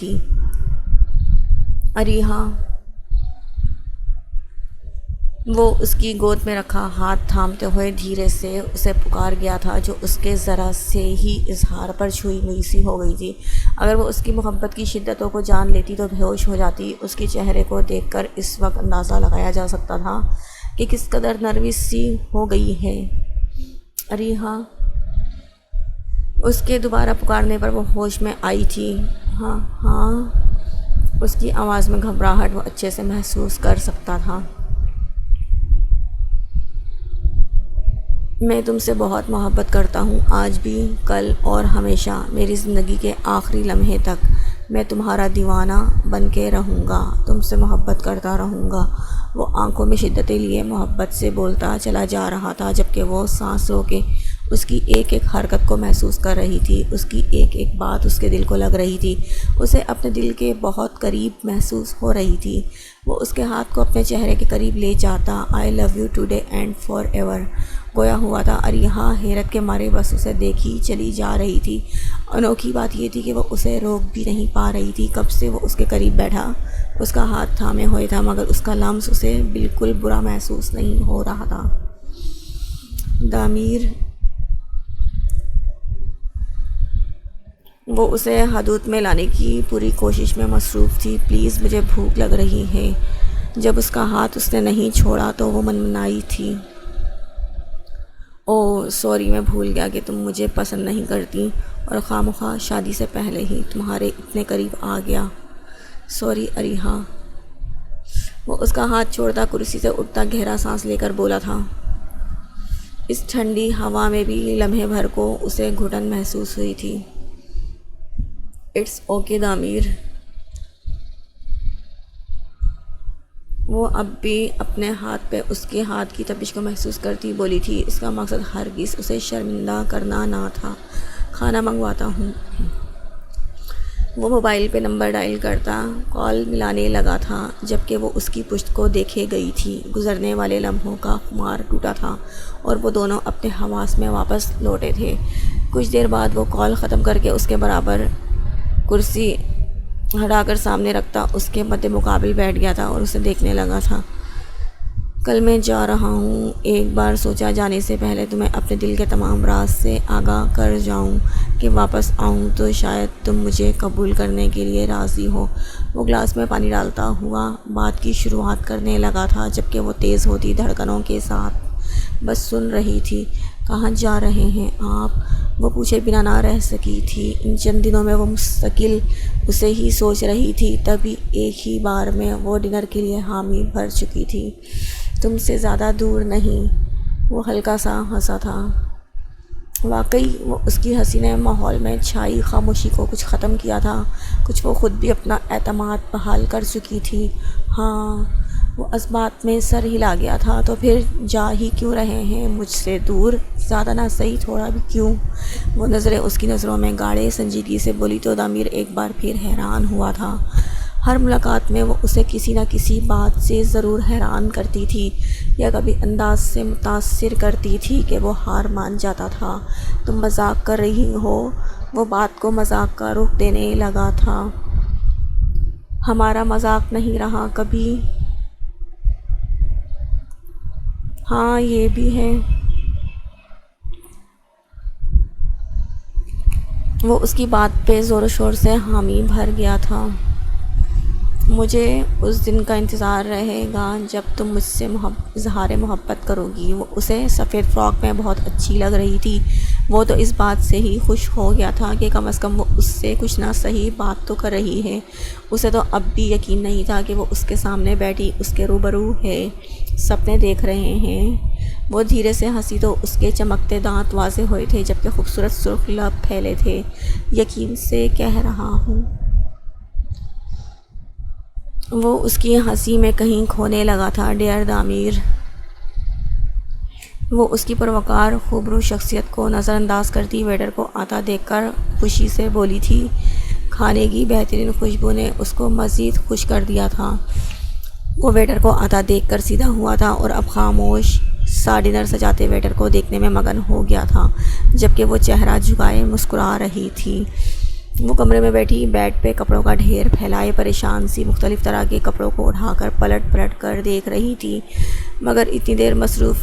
تھی۔ اریحا وہ اس کی گود میں رکھا ہاتھ تھامتے ہوئے دھیرے سے اسے پکار گیا تھا، جو اس کے ذرا سے ہی اظہار پر چھوئی ہوئی سی ہو گئی تھی۔ اگر وہ اس کی محبت کی شدتوں کو جان لیتی تو بے ہوش ہو جاتی۔ اس کے چہرے کو دیکھ کر اس وقت اندازہ لگایا جا سکتا تھا کہ کس قدر نروس سی ہو گئی ہے۔ اریحا اس کے دوبارہ پکارنے پر وہ ہوش میں آئی تھی۔ ہاں ہاں، اس کی آواز میں گھبراہٹ وہ اچھے سے محسوس کر سکتا تھا۔ میں تم سے بہت محبت کرتا ہوں، آج بھی، کل اور ہمیشہ، میری زندگی کے آخری لمحے تک میں تمہارا دیوانہ بن کے رہوں گا، تم سے محبت کرتا رہوں گا۔ وہ آنکھوں میں شدتیں لیے محبت سے بولتا چلا جا رہا تھا، جبکہ وہ سانس روکے اس کی ایک ایک حرکت کو محسوس کر رہی تھی، اس کی ایک ایک بات اس کے دل کو لگ رہی تھی، اسے اپنے دل کے بہت قریب محسوس ہو رہی تھی۔ وہ اس کے ہاتھ کو اپنے چہرے کے قریب لے جاتا، I love you today and for ever گویا ہوا تھا۔ اریحا حیرت کے مارے بس اسے دیکھی چلی جا رہی تھی۔ انوکھی بات یہ تھی کہ وہ اسے روک بھی نہیں پا رہی تھی۔ کب سے وہ اس کے قریب بیٹھا اس کا ہاتھ تھامے ہوئے تھا، مگر اس کا لمس اسے بالکل برا محسوس نہیں ہو رہا تھا۔ دامیر وہ اسے حدود میں لانے کی پوری کوشش میں مصروف تھی۔ پلیز مجھے بھوک لگ رہی ہے۔ جب اس کا ہاتھ اس نے نہیں چھوڑا تو وہ منمنائی تھی۔ اوہ سوری، میں بھول گیا کہ تم مجھے پسند نہیں کرتی اور خواہ شادی سے پہلے ہی تمہارے اتنے قریب آ گیا۔ سوری اریحا۔ وہ اس کا ہاتھ چھوڑتا کرسی سے اٹھتا گہرا سانس لے کر بولا تھا۔ اس ٹھنڈی ہوا میں بھی لمحے بھر کو اسے گھٹن محسوس ہوئی تھی۔ It's okay Damir. وہ اب بھی اپنے ہاتھ پہ اس کے ہاتھ کی تپش کو محسوس کرتی بولی تھی، اس کا مقصد ہرگز اسے شرمندہ کرنا نہ تھا۔ کھانا منگواتا ہوں۔ وہ موبائل پہ نمبر ڈائل کرتا کال ملانے لگا تھا، جبکہ وہ اس کی پشت کو دیکھے گئی تھی۔ گزرنے والے لمحوں کا خمار ٹوٹا تھا اور وہ دونوں اپنے حواس میں واپس لوٹے تھے۔ کچھ دیر بعد وہ کال ختم کر کے اس کے برابر کرسی ہٹا کر سامنے رکھتا اس کے مد مقابل بیٹھ گیا تھا اور اسے دیکھنے لگا تھا۔ کل میں جا رہا ہوں، ایک بار سوچا جانے سے پہلے تمہیں اپنے دل کے تمام راز سے آگاہ کر جاؤں کہ واپس آؤں تو شاید تم مجھے قبول کرنے کے لیے راضی ہو۔ وہ گلاس میں پانی ڈالتا ہوا بات کی شروعات کرنے لگا تھا، جبکہ وہ تیز ہوتی دھڑکنوں کے ساتھ بس سن رہی تھی۔ کہاں جا رہے ہیں آپ؟ وہ پوچھے بنا نہ رہ سکی تھی۔ ان چند دنوں میں وہ مستقل اسے ہی سوچ رہی تھی، تبھی ایک ہی بار میں وہ ڈنر کے لیے حامی بھر چکی تھی۔ تم سے زیادہ دور نہیں۔ وہ ہلکا سا ہنسا تھا۔ واقعی وہ اس کی ہنسی نے ماحول میں چھائی خاموشی کو کچھ ختم کیا تھا، کچھ وہ خود بھی اپنا اعتماد بحال کر چکی تھی۔ ہاں، وہ اس بات میں سر ہلا گیا تھا۔ تو پھر جا ہی کیوں رہے ہیں مجھ سے دور؟ زیادہ نہ صحیح تھوڑا بھی کیوں؟ وہ نظریں اس کی نظروں میں گاڑے سنجیدگی سے بولی تو دامیر ایک بار پھر حیران ہوا تھا۔ ہر ملاقات میں وہ اسے کسی نہ کسی بات سے ضرور حیران کرتی تھی یا کبھی انداز سے متاثر کرتی تھی کہ وہ ہار مان جاتا تھا۔ تم مذاق کر رہی ہو؟ وہ بات کو مذاق کا رخ دینے لگا تھا۔ ہمارا مذاق نہیں رہا کبھی۔ ہاں یہ بھی ہے۔ وہ اس کی بات پہ زور و شور سے حامی بھر گیا تھا۔ مجھے اس دن کا انتظار رہے گا جب تم مجھ سے اظہار محبت کرو گی۔ وہ اسے سفید فراک میں بہت اچھی لگ رہی تھی۔ وہ تو اس بات سے ہی خوش ہو گیا تھا کہ کم از کم وہ اس سے کچھ نہ صحیح بات تو کر رہی ہے۔ اسے تو اب بھی یقین نہیں تھا کہ وہ اس کے سامنے بیٹھی اس کے روبرو ہے، سپنے دیکھ رہے ہیں۔ وہ دھیرے سے ہنسی تو اس کے چمکتے دانت واضح ہوئے تھے، جبکہ خوبصورت سرخ لب پھیلے تھے۔ یقین سے کہہ رہا ہوں۔ وہ اس کی ہنسی میں کہیں کھونے لگا تھا۔ ڈیئر دامیر۔ وہ اس کی پروقار خوبرو شخصیت کو نظر انداز کرتی ویٹر کو آتا دیکھ کر خوشی سے بولی تھی۔ کھانے کی بہترین خوشبو نے اس کو مزید خوش کر دیا تھا۔ وہ ویٹر کو آتا دیکھ کر سیدھا ہوا تھا اور اب خاموش سا ڈنر سجاتے ویٹر کو دیکھنے میں مگن ہو گیا تھا، جبکہ وہ چہرہ جھکائے مسکرا رہی تھی۔ وہ کمرے میں بیٹھی بیڈ پہ کپڑوں کا ڈھیر پھیلائے پریشان سی مختلف طرح کے کپڑوں کو اٹھا کر پلٹ پلٹ کر دیکھ رہی تھی، مگر اتنی دیر مصروف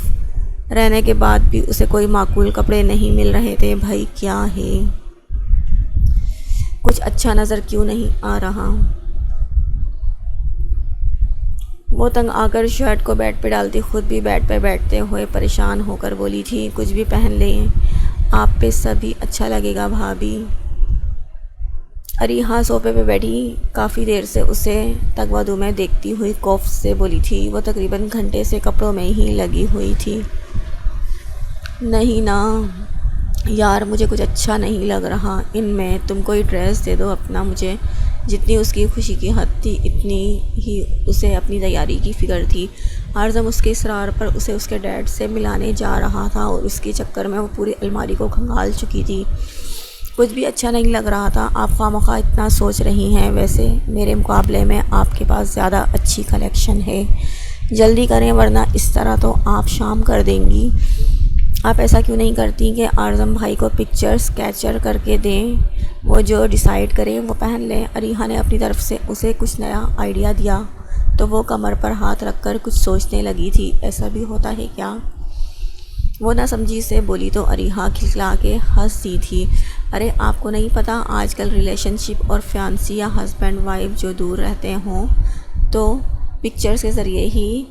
رہنے کے بعد بھی اسے کوئی معقول کپڑے نہیں مل رہے تھے۔ بھائی کیا ہے، کچھ اچھا نظر کیوں نہیں آ رہا؟ وہ تنگ آ کر شرٹ کو بیڈ پہ ڈالتی خود بھی بیڈ پہ بیٹھتے ہوئے پریشان ہو کر بولی تھی، کچھ بھی پہن لیں، آپ پہ سبھی اچھا لگے گا بھابھی۔ اریحا صوفے پہ بیٹھی کافی دیر سے اسے تگودو میں دیکھتی ہوئی خوف سے بولی تھی۔ وہ تقریباً گھنٹے سے کپڑوں میں ہی لگی ہوئی تھی۔ نہیں نا یار، مجھے کچھ اچھا نہیں لگ رہا ان میں، تم کوئی ڈریس دے دو اپنا مجھے۔ جتنی اس کی خوشی کی حد تھی اتنی ہی اسے اپنی تیاری کی فکر تھی۔ اعظم اس کے اصرار پر اسے اس کے ڈیڈ سے ملانے جا رہا تھا اور اس کے چکر میں وہ پوری الماری کو کھنگال چکی تھی۔ کچھ بھی اچھا نہیں لگ رہا تھا۔ آپ خواہ مخواہ اتنا سوچ رہی ہیں، ویسے میرے مقابلے میں آپ کے پاس زیادہ اچھی کلیکشن ہے، جلدی کریں ورنہ اس طرح تو آپ شام کر دیں گی۔ آپ ایسا کیوں نہیں کرتی کہ اعظم بھائی کو پکچرز کیپچر کر کے دیں، وہ جو ڈیسائیڈ کریں وہ پہن لیں۔ اریحا نے اپنی طرف سے اسے کچھ نیا آئیڈیا دیا تو وہ کمر پر ہاتھ رکھ کر کچھ سوچنے لگی تھی۔ ایسا بھی ہوتا ہے کیا؟ وہ نہ سمجھی سے بولی تو اریحا کھلکھلا کے ہنس دی تھی۔ ارے آپ کو نہیں پتہ، آج کل ریلیشن شپ اور فیانسی یا ہسبینڈ وائف جو دور رہتے ہوں تو پکچرز کے ذریعے ہی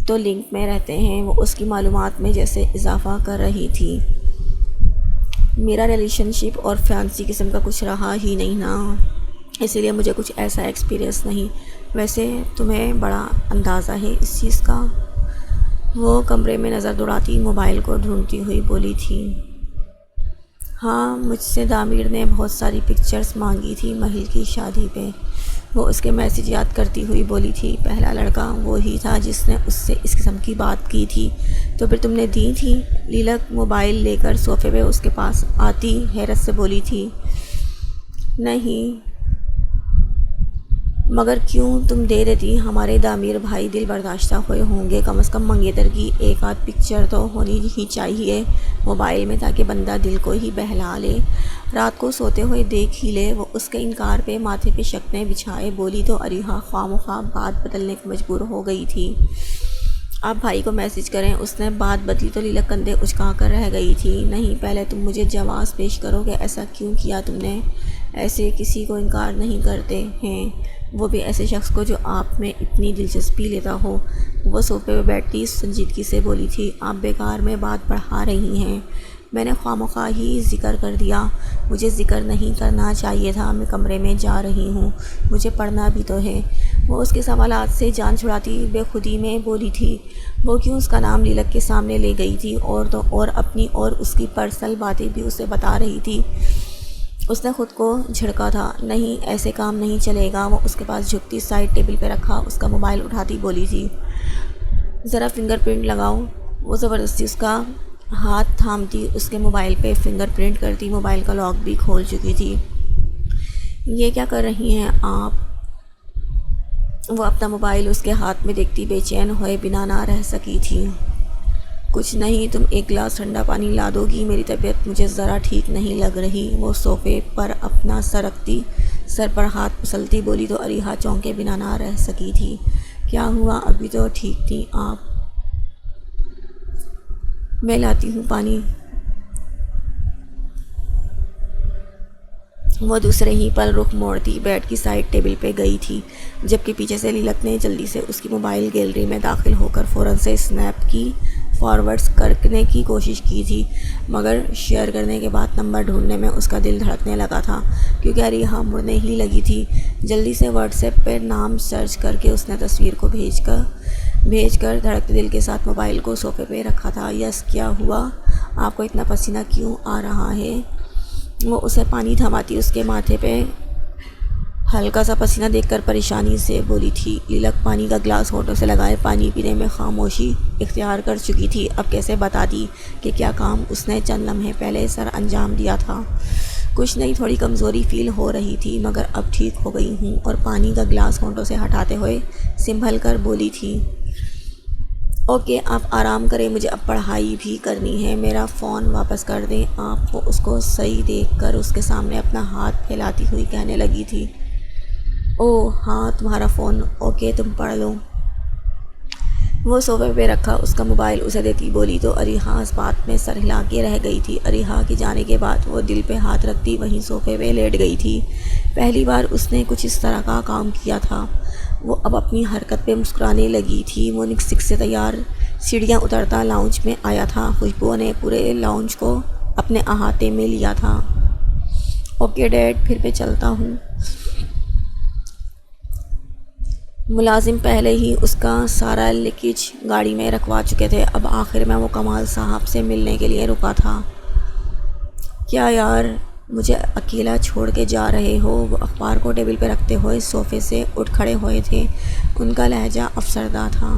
تو لنک میں رہتے ہیں۔ وہ اس کی معلومات میں جیسے اضافہ کر رہی تھی۔ میرا ریلیشن شپ اور فیانسی قسم کا کچھ رہا ہی نہیں نا، اسی لیے مجھے کچھ ایسا ایکسپیرئنس نہیں۔ ویسے تمہیں بڑا اندازہ ہے اس چیز کا؟ وہ کمرے میں نظر دوڑاتی موبائل کو ڈھونڈتی ہوئی بولی تھی۔ ہاں، مجھ سے دامیر نے بہت ساری پکچرز مانگی تھی محل کی شادی پہ۔ وہ اس کے میسیج یاد کرتی ہوئی بولی تھی۔ پہلا لڑکا وہی تھا جس نے اس سے اس قسم کی بات کی تھی، تو پھر تم نے دی تھی؟ لیلک موبائل لے کر صوفے پہ اس کے پاس آتی حیرت سے بولی تھی۔ نہیں مگر کیوں، تم دے دیتی، ہمارے دامیر بھائی دل برداشتہ ہوئے ہوں گے، کم از کم منگیتر کی ایک آدھ پکچر تو ہونی ہی چاہیے موبائل میں تاکہ بندہ دل کو ہی بہلا لے، رات کو سوتے ہوئے دیکھ ہی لے۔ وہ اس کے انکار پہ ماتھے پہ شکنیں بچھائے بولی تو اریحا خواہ مخواہ بات بدلنے کو مجبور ہو گئی تھی۔ آپ بھائی کو میسیج کریں۔ اس نے بات بدلی تو لیلک کندھے اچکا کر رہ گئی تھی۔ نہیں، پہلے تم مجھے جواز پیش کرو کہ ایسا کیوں کیا تم نے؟ ایسے کسی کو انکار نہیں کرتے ہیں، وہ بھی ایسے شخص کو جو آپ میں اتنی دلچسپی لیتا ہو۔ وہ صوفے پہ بیٹھی سنجیدگی سے بولی تھی۔ آپ بیکار میں بات بڑھا رہی ہیں، میں نے خواہ مخواہ ہی ذکر کر دیا، مجھے ذکر نہیں کرنا چاہیے تھا، میں کمرے میں جا رہی ہوں، مجھے پڑھنا بھی تو ہے۔ وہ اس کے سوالات سے جان چھڑاتی بے خودی میں بولی تھی۔ وہ کیوں اس کا نام لیلک کے سامنے لے گئی تھی اور تو اور اپنی اور اس کی پرسنل باتیں بھی اسے بتا رہی تھی۔ اس نے خود کو جھڑکا تھا۔ نہیں، ایسے کام نہیں چلے گا۔ وہ اس کے پاس جھکتی سائڈ ٹیبل پہ رکھا اس کا موبائل اٹھاتی بولی تھی، ذرا فنگر پرنٹ لگاؤ۔ وہ زبردستی اس کا ہاتھ تھامتی اس کے موبائل پہ فنگر پرنٹ کرتی، موبائل کا لاک بھی کھول چکی تھی۔ یہ کیا کر رہی ہیں آپ؟ وہ اپنا موبائل اس کے ہاتھ میں دیکھتی بے چین ہوئے بنا نہ رہ سکی تھی۔ کچھ نہیں، تم ایک گلاس ٹھنڈا پانی لا دو گی؟ میری طبیعت مجھے ذرا ٹھیک نہیں لگ رہی۔ وہ صوفے پر اپنا سر رکھتی سر پر ہاتھ پسلتی بولی تو اریحا چونکے بنا نہ رہ سکی تھی۔ کیا ہوا؟ ابھی تو ٹھیک تھی آپ۔ میں لاتی ہوں پانی۔ وہ دوسرے ہی پل رخ موڑتی بیڈ کی سائڈ ٹیبل پہ گئی تھی، جبکہ پیچھے سے لیلک نے جلدی سے اس کی موبائل گیلری میں داخل ہو کر فوراً سے اسنیپ کی فارورڈز کرنے کی کوشش کی تھی، مگر شیئر کرنے کے بعد نمبر ڈھونڈنے میں اس کا دل دھڑکنے لگا تھا کیونکہ اریحا مڑنے ہی لگی تھی۔ جلدی سے واٹس ایپ پہ نام سرچ کر کے اس نے تصویر کو بھیج کر دھڑکتے دل کے ساتھ موبائل کو صوفے پہ رکھا تھا۔ یس، کیا ہوا؟ آپ کو اتنا پسینہ کیوں آ رہا ہے؟ وہ اسے پانی تھماتی اس کے ماتھے پہ ہلکا سا پسینہ دیکھ کر پریشانی سے بولی تھی۔ لیلک پانی کا گلاس ہونٹوں سے لگائے پانی پینے میں خاموشی اختیار کر چکی تھی۔ اب کیسے بتاتی کہ کیا کام اس نے چند لمحے پہلے سر انجام دیا تھا؟ کچھ نہیں، تھوڑی کمزوری فیل ہو رہی تھی مگر اب ٹھیک ہو گئی ہوں، اور پانی کا گلاس ہونٹوں سے ہٹاتے ہوئے سنبھل کر بولی تھی۔ اوکے آپ آرام کریں، مجھے اب پڑھائی بھی کرنی ہے، میرا فون واپس کر دیں آپ۔ وہ اس کو صحیح دیکھ کر اس کے سامنے اپنا ہاتھ پھیلاتی ہوئی کہنے لگی تھی، اوہ ہاں تمہارا فون، اوکے تم پڑھ لو۔ وہ صوفے پہ رکھا اس کا موبائل اسے دیتی بولی تو اریحہ اس بات میں سر ہلا کے رہ گئی تھی۔ اریحہ کے جانے کے بعد وہ دل پہ ہاتھ رکھتی وہیں صوفے پہ لیٹ گئی تھی۔ پہلی بار اس نے کچھ اس طرح کا کام کیا تھا۔ وہ اب اپنی حرکت پہ مسکرانے لگی تھی۔ وہ نک سے تیار سیڑھیاں اترتا لاؤنج میں آیا تھا۔ خوشبو نے پورے لاؤنج کو اپنے احاطے میں لیا تھا۔ اوکے ڈیڈ پھر میں چلتا ہوں۔ ملازم پہلے ہی اس کا سارا لگیج گاڑی میں رکھوا چکے تھے۔ اب آخر میں وہ کمال صاحب سے ملنے کے لیے رکا تھا۔ کیا یار مجھے اکیلا چھوڑ کے جا رہے ہو؟ وہ اخبار کو ٹیبل پہ رکھتے ہوئے صوفے سے اٹھ کھڑے ہوئے تھے۔ ان کا لہجہ افسردہ تھا۔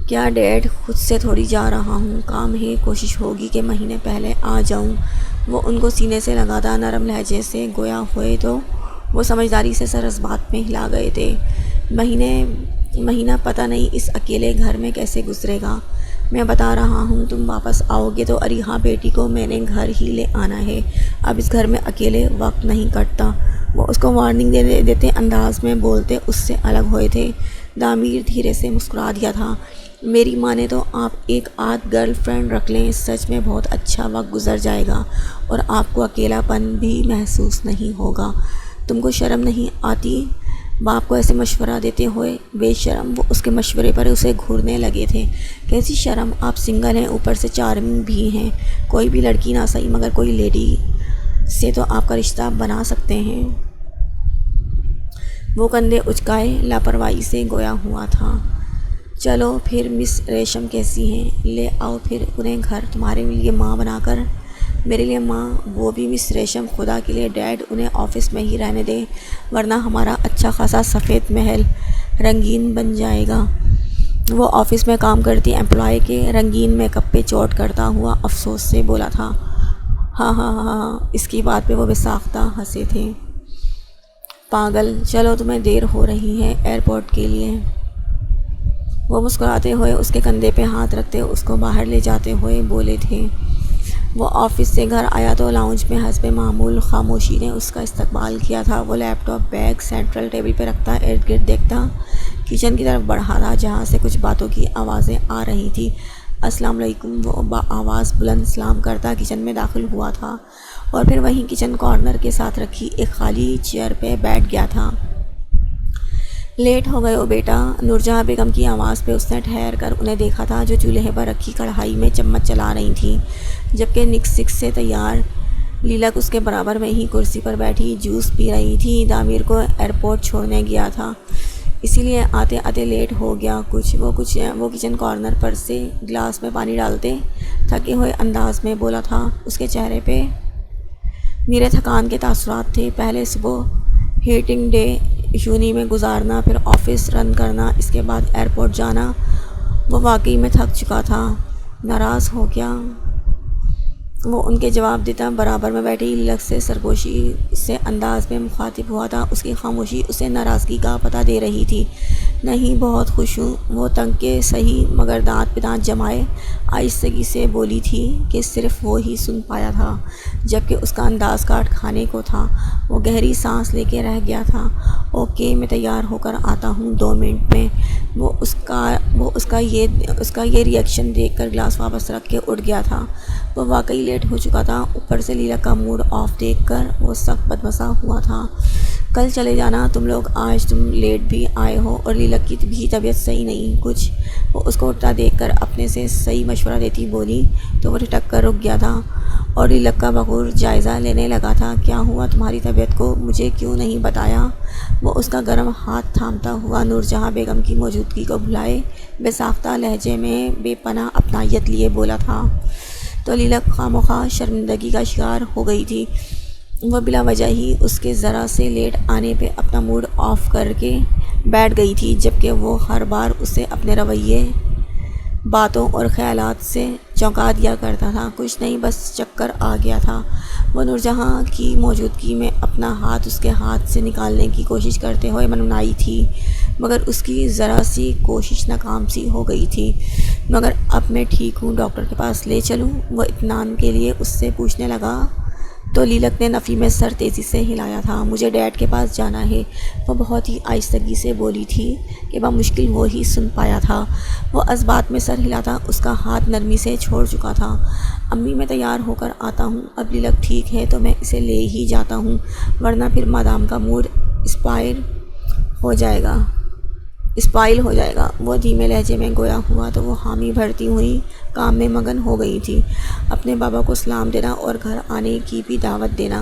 کیا ڈیڈ خود سے تھوڑی جا رہا ہوں، کام ہے، کوشش ہوگی کہ مہینے پہلے آ جاؤں۔ وہ ان کو سینے سے لگاتا نرم لہجے سے گویا ہوئے تو وہ سمجھداری سے سر اس بات میں ہلا گئے تھے۔ مہینہ پتہ نہیں اس اکیلے گھر میں کیسے گزرے گا۔ میں بتا رہا ہوں تم واپس آؤ گے تو اریحہ بیٹی کو میں نے گھر ہی لے آنا ہے۔ اب اس گھر میں اکیلے وقت نہیں کٹتا۔ وہ اس کو وارننگ دیتے انداز میں بولتے اس سے الگ ہوئے تھے۔ دامیر دھیرے سے مسکرا دیا تھا، میری مانے تو آپ ایک آدھ گرل فرینڈ رکھ لیں، سچ میں بہت اچھا وقت گزر جائے گا اور آپ کو اکیلا پن بھی محسوس نہیں ہوگا۔ تم کو شرم نہیں آتی باپ کو ایسے مشورہ دیتے ہوئے؟ بے شرم! وہ اس کے مشورے پر اسے گھورنے لگے تھے۔ کیسی شرم؟ آپ سنگل ہیں، اوپر سے چارمنگ بھی ہیں، کوئی بھی لڑکی نہ صحیح مگر کوئی لیڈی سے تو آپ کا رشتہ بنا سکتے ہیں۔ وہ کندھے اچکائے لاپرواہی سے گویا ہوا تھا۔ چلو پھر مس ریشم کیسی ہیں؟ لے آؤ پھر انہیں گھر، تمہارے لیے ماں بنا کر۔ میرے لیے ماں؟ وہ بھی مس ریشم؟ خدا کے لیے ڈیڈ انہیں آفس میں ہی رہنے دیں ورنہ ہمارا اچھا خاصا سفید محل رنگین بن جائے گا۔ وہ آفس میں کام کرتی امپلائی کے رنگین میک اپ پہ چوٹ کرتا ہوا افسوس سے بولا تھا۔ ہاں ہاں ہاں ہاں، اس کی بات پہ وہ بے ساختہ ہنسے تھے۔ پاگل! چلو تمہیں دیر ہو رہی ہے ایئرپورٹ کے لیے۔ وہ مسکراتے ہوئے اس کے کندھے پہ ہاتھ رکھتے اس کو باہر لے جاتے ہوئے بولے تھے۔ وہ آفس سے گھر آیا تو لاؤنج میں حسب معمول خاموشی نے اس کا استقبال کیا تھا۔ وہ لیپ ٹاپ بیگ سینٹرل ٹیبل پہ رکھتا ارد گرد دیکھتا کچن کی طرف بڑھا تھا جہاں سے کچھ باتوں کی آوازیں آ رہی تھیں۔ السلام علیکم! وہ بآواز بلند سلام کرتا کچن میں داخل ہوا تھا اور پھر وہیں کچن کارنر کے ساتھ رکھی ایک خالی چیئر پہ بیٹھ گیا تھا۔ لیٹ ہو گئے ہو بیٹا؟ نورجہاں بیگم کی آواز پہ اس نے ٹھہر کر انہیں دیکھا تھا جو چولہے پر رکھی کڑھائی میں چمچ چلا رہی تھیں، جبکہ نک سے تیار لیلک اس کے برابر میں ہی کرسی پر بیٹھی جوس پی رہی تھی۔ دامیر کو ایئرپورٹ چھوڑنے گیا تھا اسی لیے آتے آتے لیٹ ہو گیا وہ کچن کارنر پر سے گلاس میں پانی ڈالتے تھکے ہوئے انداز میں بولا تھا۔ اس کے چہرے پہ میرے تھکان کے تاثرات تھے۔ پہلے صبح ہیٹنگ ڈے یونی میں گزارنا، پھر آفس رن کرنا، اس کے بعد ایئرپورٹ جانا۔ وہ واقعی میں تھک چکا تھا۔ ناراض ہو کیا؟ وہ ان کے جواب دیتا برابر میں بیٹھی لیلک سے سرگوشی سے انداز میں مخاطب ہوا تھا۔ اس کی خاموشی اسے ناراضگی کا پتہ دے رہی تھی۔ نہیں، بہت خوش ہوں۔ وہ تنگ کے صحیح مگر دانت پہ دانت جمائے آہستگی سے بولی تھی کہ صرف وہ ہی سن پایا تھا جبکہ اس کا انداز کاٹ کھانے کو تھا۔ وہ گہری سانس لے کے رہ گیا تھا۔ اوکے میں تیار ہو کر آتا ہوں 2 منٹ میں۔ وہ اس کا یہ ری ایکشن دیکھ کر گلاس واپس رکھ کے اٹھ گیا تھا۔ وہ واقعی لیٹ ہو چکا تھا، اوپر سے لیلک کا موڈ آف دیکھ کر وہ سخت بدمزہ ہوا تھا۔ کل چلے جانا تم لوگ، آج تم لیٹ بھی آئے ہو اور لیلک کی بھی طبیعت صحیح نہیں کچھ۔ وہ اس کو اٹھتا دیکھ کر اپنے سے صحیح مشورہ دیتی بولی تو وہ ٹھٹک کر رک گیا تھا اور لیلک کا بغور جائزہ لینے لگا تھا۔ کیا ہوا تمہاری طبیعت کو؟ مجھے کیوں نہیں بتایا؟ وہ اس کا گرم ہاتھ تھامتا ہوا نورجہاں بیگم کی موجودگی کو بھلائے بے ساختہ لہجے میں بے پناہ اپنائیت لیے بولا تھا تو لیلک خواہ شرمندگی کا شکار ہو گئی تھی۔ وہ بلا وجہ ہی اس کے ذرا سے لیٹ آنے پہ اپنا موڈ آف کر کے بیٹھ گئی تھی جبکہ وہ ہر بار اسے اپنے رویے باتوں اور خیالات سے چونکا دیا کرتا تھا۔ کچھ نہیں، بس چکر آ گیا تھا۔ وہ نور جہاں کی موجودگی میں اپنا ہاتھ اس کے ہاتھ سے نکالنے کی کوشش کرتے ہوئے منمنائی تھی، مگر اس کی ذرا سی کوشش ناکام سی ہو گئی تھی۔ مگر اب میں ٹھیک ہوں، ڈاکٹر کے پاس لے چلوں؟ وہ اطمینان کے لیے اس سے پوچھنے لگا تو لیلک نے نفی میں سر تیزی سے ہلایا تھا۔ مجھے ڈیڈ کے پاس جانا ہے، وہ بہت ہی آہستگی سے بولی تھی کہ بمشکل وہ ہی سن پایا تھا۔ وہ اس بات میں سر ہلاتا اس کا ہاتھ نرمی سے چھوڑ چکا تھا۔ امی میں تیار ہو کر آتا ہوں، اب لیلک ٹھیک ہے تو میں اسے لے ہی جاتا ہوں، ورنہ پھر مادام کا موڈ اسپائل ہو جائے گا۔ وہ دھیمے لہجے میں گویا ہوا تو وہ حامی بھرتی ہوئی کام میں مگن ہو گئی تھی، اپنے بابا کو سلام دینا اور گھر آنے کی بھی دعوت دینا،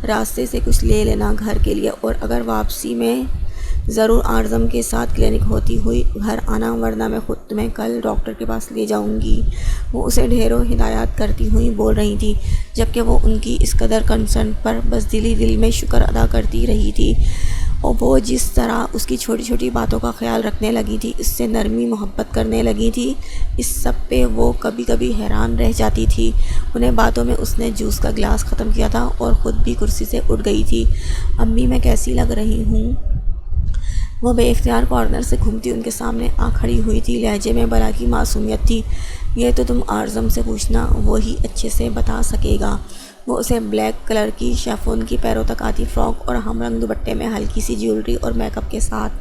راستے سے کچھ لے لینا گھر کے لیے، اور اگر واپسی میں ضرور اعظم کے ساتھ کلینک ہوتی ہوئی گھر آنا، ورنہ میں خود تمہیں کل ڈاکٹر کے پاس لے جاؤں گی۔ وہ اسے ڈھیروں ہدایات کرتی ہوئی بول رہی تھی، جبکہ وہ ان کی اس قدر کنسرن پر بس دل میں شکر ادا کرتی رہی تھی، اور وہ جس طرح اس کی چھوٹی چھوٹی باتوں کا خیال رکھنے لگی تھی، اس سے نرمی محبت کرنے لگی تھی، اس سب پہ وہ کبھی کبھی حیران رہ جاتی تھی۔ انہیں باتوں میں اس نے جوس کا گلاس ختم کیا تھا اور خود بھی کرسی سے اٹھ گئی تھی۔ امی میں کیسی لگ رہی ہوں؟ وہ بے اختیار کارنر سے گھومتی ان کے سامنے آ کھڑی ہوئی تھی، لہجے میں بلا کی معصومیت تھی۔ یہ تو تم اعظم سے پوچھنا، وہی اچھے سے بتا سکے گا۔ وہ اسے بلیک کلر کی شیفون کی پیروں تک آتی فراک اور ہم رنگ دوپٹے میں ہلکی سی جیولری اور میک اپ کے ساتھ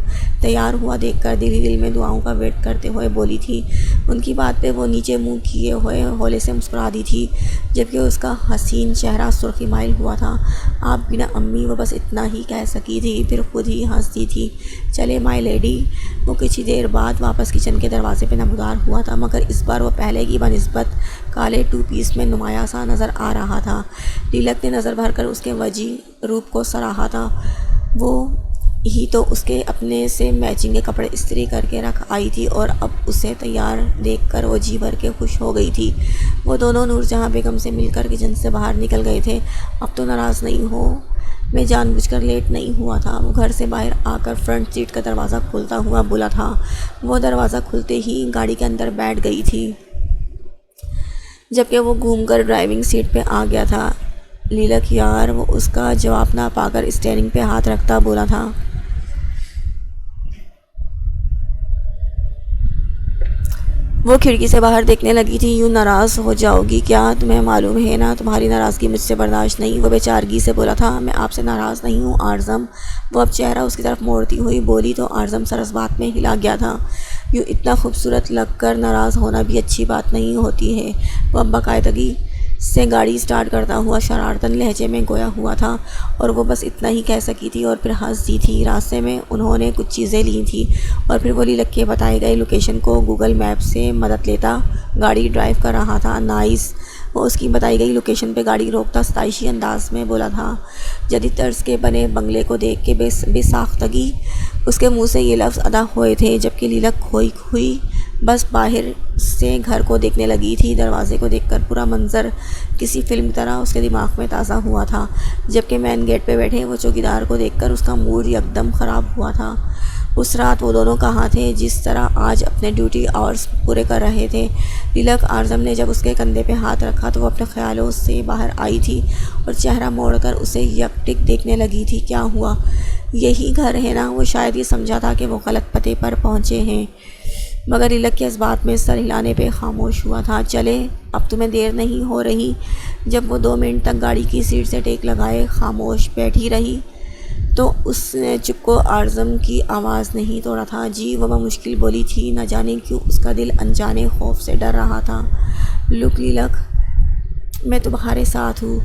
تیار ہوا دیکھ کر دل ہی دل میں دعاؤں کا ویٹ کرتے ہوئے بولی تھی۔ ان کی بات پہ وہ نیچے منہ کیے ہوئے ہولے سے مسکرا دی تھی، جبکہ اس کا حسین چہرہ سرخی مائل ہوا تھا۔ آپ بنا امی، وہ بس اتنا ہی کہہ سکی تھی، پھر خود ہی ہنستی تھی۔ چلے مائی لیڈی۔ وہ کچھ دیر بعد واپس کچن کے دروازے پہ نمودار ہوا تھا، مگر اس بار وہ پہلے کی بنسبت کالے ٹو پیس میں نمایاں سا نظر آ رہا تھا۔ لیلک نے نظر بھر کر اس کے وجیح روپ کو سراہا تھا۔ وہ ہی تو اس کے اپنے سے میچنگ کے کپڑے استری کر کے رکھ آئی تھی، اور اب اسے تیار دیکھ کر وہ جی بھر کے خوش ہو گئی تھی۔ وہ دونوں نور جہاں بیگم سے مل کر کچن سے باہر نکل گئے تھے۔ اب تو ناراض نہیں ہو، میں جان بوجھ کر لیٹ نہیں ہوا تھا۔ وہ گھر سے باہر آ کر فرنٹ سیٹ کا دروازہ کھولتا ہوا بولا تھا۔ وہ دروازہ کھلتے ہی گاڑی کے اندر بیٹھ گئی تھی، جبکہ وہ گھوم کر ڈرائیونگ سیٹ پہ آ گیا تھا۔ لیلک یار، وہ اس کا جواب نہ پا کر اسٹیئرنگ پہ ہاتھ رکھتا بولا تھا۔ وہ کھڑکی سے باہر دیکھنے لگی تھی۔ یوں ناراض ہو جاؤ گی کیا؟ تمہیں معلوم ہے نا تمہاری ناراضگی مجھ سے برداشت نہیں۔ وہ بے چارگی سے بولا تھا۔ میں آپ سے ناراض نہیں ہوں اعظم۔ وہ اب چہرہ اس کی طرف موڑتی ہوئی بولی تو اعظم سر اس بات میں ہلا گیا تھا۔ یوں اتنا خوبصورت لگ کر ناراض ہونا بھی اچھی بات نہیں ہوتی ہے۔ وہ اب باقاعدگی سے گاڑی سٹارٹ کرتا ہوا شرارتاً لہجے میں گویا ہوا تھا، اور وہ بس اتنا ہی کہہ سکی تھی اور پھر ہنس دی تھی۔ راستے میں انہوں نے کچھ چیزیں لی تھیں، اور پھر وہ لیلک کے بتائے گئے لوکیشن کو گوگل میپ سے مدد لیتا گاڑی ڈرائیو کر رہا تھا۔ نائس۔ وہ اس کی بتائی گئی لوکیشن پہ گاڑی روکتا ستائشی انداز میں بولا تھا۔ جدید طرز کے بنے بنگلے کو دیکھ کے بے ساختگی اس کے منہ سے یہ لفظ ادا ہوئے تھے، جبکہ لیلک کھوئی ہوئی بس باہر سے گھر کو دیکھنے لگی تھی۔ دروازے کو دیکھ کر پورا منظر کسی فلم کی طرح اس کے دماغ میں تازہ ہوا تھا، جبکہ مین گیٹ پہ بیٹھے وہ چوکیدار کو دیکھ کر اس کا موڈ یکدم خراب ہوا تھا۔ اس رات وہ دونوں کہاں تھے جس طرح آج اپنے ڈیوٹی آورز پورے کر رہے تھے؟ لیلک اعظم نے جب اس کے کندھے پہ ہاتھ رکھا تو وہ اپنے خیالوں سے باہر آئی تھی اور چہرہ موڑ کر اسے یکٹک دیکھنے لگی تھی۔ کیا ہوا؟ یہی گھر ہے نا؟ وہ شاید یہ سمجھا تھا کہ وہ غلط پتے پر پہنچے ہیں، مگر لیلک کے اس بات میں سر ہلانے پہ خاموش ہوا تھا۔ چلے، اب تمہیں دیر نہیں ہو رہی؟ جب وہ 2 منٹ تک گاڑی کی سیٹ سے ٹیک لگائے خاموش بیٹھی رہی تو اس نے چپ کو اعظم کی آواز نہیں توڑا تھا۔ جی، وہ بمشکل بولی تھی۔ نہ جانے کیوں اس کا دل انجانے خوف سے ڈر رہا تھا۔ لک لیلک، میں تمہارے ساتھ ہوں،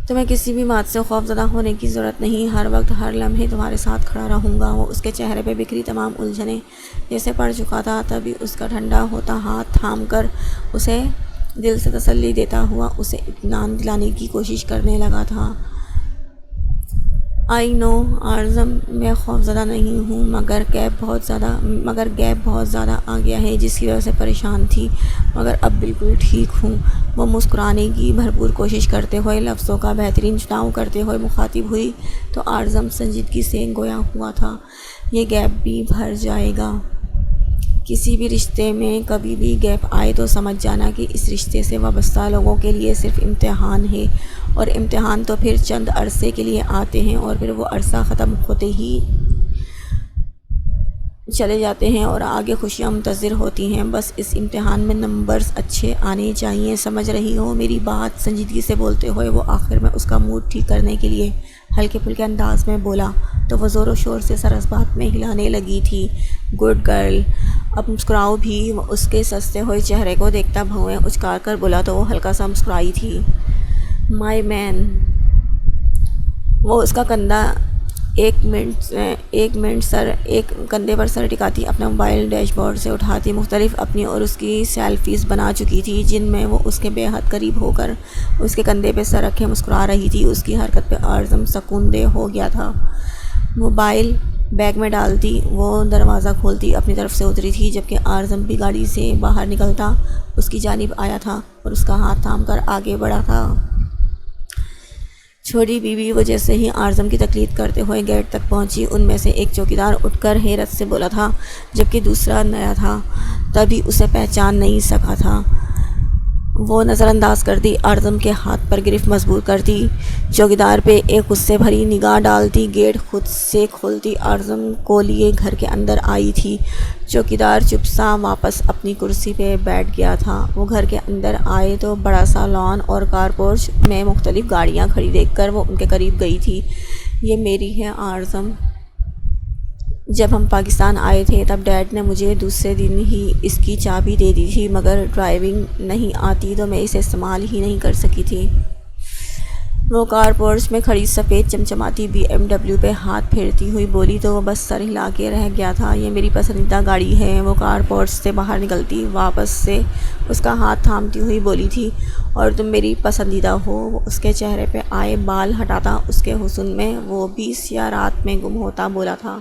تمہیں کسی بھی بات سے خوف زدہ ہونے کی ضرورت نہیں، ہر وقت ہر لمحے تمہارے ساتھ کھڑا رہوں گا۔ وہ اس کے چہرے پہ بکھری تمام الجھنیں جیسے پڑ چکا تھا، تبھی اس کا ٹھنڈا ہوتا ہاتھ تھام کر اسے دل سے تسلی دیتا ہوا اسے اطمینان دلانے کی کوشش کرنے لگا تھا۔ آئی نو آرزم، میں خوفزدہ نہیں ہوں، مگر گیپ بہت زیادہ آ گیا ہے جس کی وجہ سے پریشان تھی، مگر اب بالکل ٹھیک ہوں۔ وہ مسکرانے کی بھرپور کوشش کرتے ہوئے لفظوں کا بہترین چناؤ کرتے ہوئے مخاطب ہوئی تو آرزم سنجیدگی سے گویا ہوا تھا، یہ گیپ بھی بھر جائے گا۔ کسی بھی رشتے میں کبھی بھی گیپ آئے تو سمجھ جانا کہ اس رشتے سے وابستہ لوگوں کے لیے صرف امتحان ہے، اور امتحان تو پھر چند عرصے کے لیے آتے ہیں اور پھر وہ عرصہ ختم ہوتے ہی چلے جاتے ہیں اور آگے خوشیاں منتظر ہوتی ہیں۔ بس اس امتحان میں نمبرز اچھے آنے چاہیے، سمجھ رہی ہو میری بات؟ سنجیدگی سے بولتے ہوئے وہ آخر میں اس کا موڈ ٹھیک کرنے کے لیے ہلکے پھلکے انداز میں بولا تو وہ زور و شور سے سر اس بات میں ہلانے لگی تھی۔ گڈ گرل، اب مسکراؤ بھی۔ وہ اس کے سجتے ہوئے چہرے کو دیکھتا بھویں اچکار کر بولا تو وہ ہلکا سا مسکرائی تھی۔ مائی مین، وہ اس کا کندھا ایک کندھے پر سر ٹکاتی اپنا موبائل ڈیش بورڈ سے اٹھاتی مختلف اپنی اور اس کی سیلفیز بنا چکی تھی جن میں وہ اس کے بے حد قریب ہو کر اس کے کندھے پہ سر رکھے مسکرا رہی تھی۔ اس کی حرکت پہ آرزم سکون دہ ہو گیا تھا۔ موبائل بیگ میں ڈالتی وہ دروازہ کھولتی اپنی طرف سے اتری تھی، جبکہ آرزم بھی گاڑی سے باہر نکلتا اس کی جانب آیا تھا اور اس کا ہاتھ تھام کر آگے بڑھا تھا۔ چھوٹی بیوی وہ جیسے ہی آرزم کی تقلید کرتے ہوئے گیٹ تک پہنچی، ان میں سے ایک چوکیدار اٹھ کر حیرت سے بولا تھا، جبکہ دوسرا نیا تھا تبھی اسے پہچان نہیں سکا تھا۔ وہ نظر انداز کرتی آرزم کے ہاتھ پر گرفت مضبوط کرتی، چوکیدار پہ ایک غصے بھری نگاہ ڈالتی، گیٹ خود سے کھولتی آرزم کو لیے گھر کے اندر آئی تھی۔ چوکیدار چپ سا واپس اپنی کرسی پہ بیٹھ گیا تھا۔ وہ گھر کے اندر آئے تو بڑا سا لان اور کار پورچ میں مختلف گاڑیاں کھڑی دیکھ کر وہ ان کے قریب گئی تھی۔ یہ میری ہے آرزم، جب ہم پاکستان آئے تھے تب ڈیڈ نے مجھے دوسرے دن ہی اس کی چابی دے دی تھی، مگر ڈرائیونگ نہیں آتی تو میں اسے استعمال ہی نہیں کر سکی تھی۔ وہ کار پورچ میں کھڑی سفید چمچماتی BMW پہ ہاتھ پھیرتی ہوئی بولی تو وہ بس سر ہلا کے رہ گیا تھا۔ یہ میری پسندیدہ گاڑی ہے۔ وہ کار پورچ سے باہر نکلتی واپس سے اس کا ہاتھ تھامتی ہوئی بولی تھی، اور تم میری پسندیدہ ہو۔ وہ اس کے چہرے پہ آئے بال ہٹاتا اس کے حسن میں وہ بھی سیاہ رات میں گم ہوتا بولا تھا،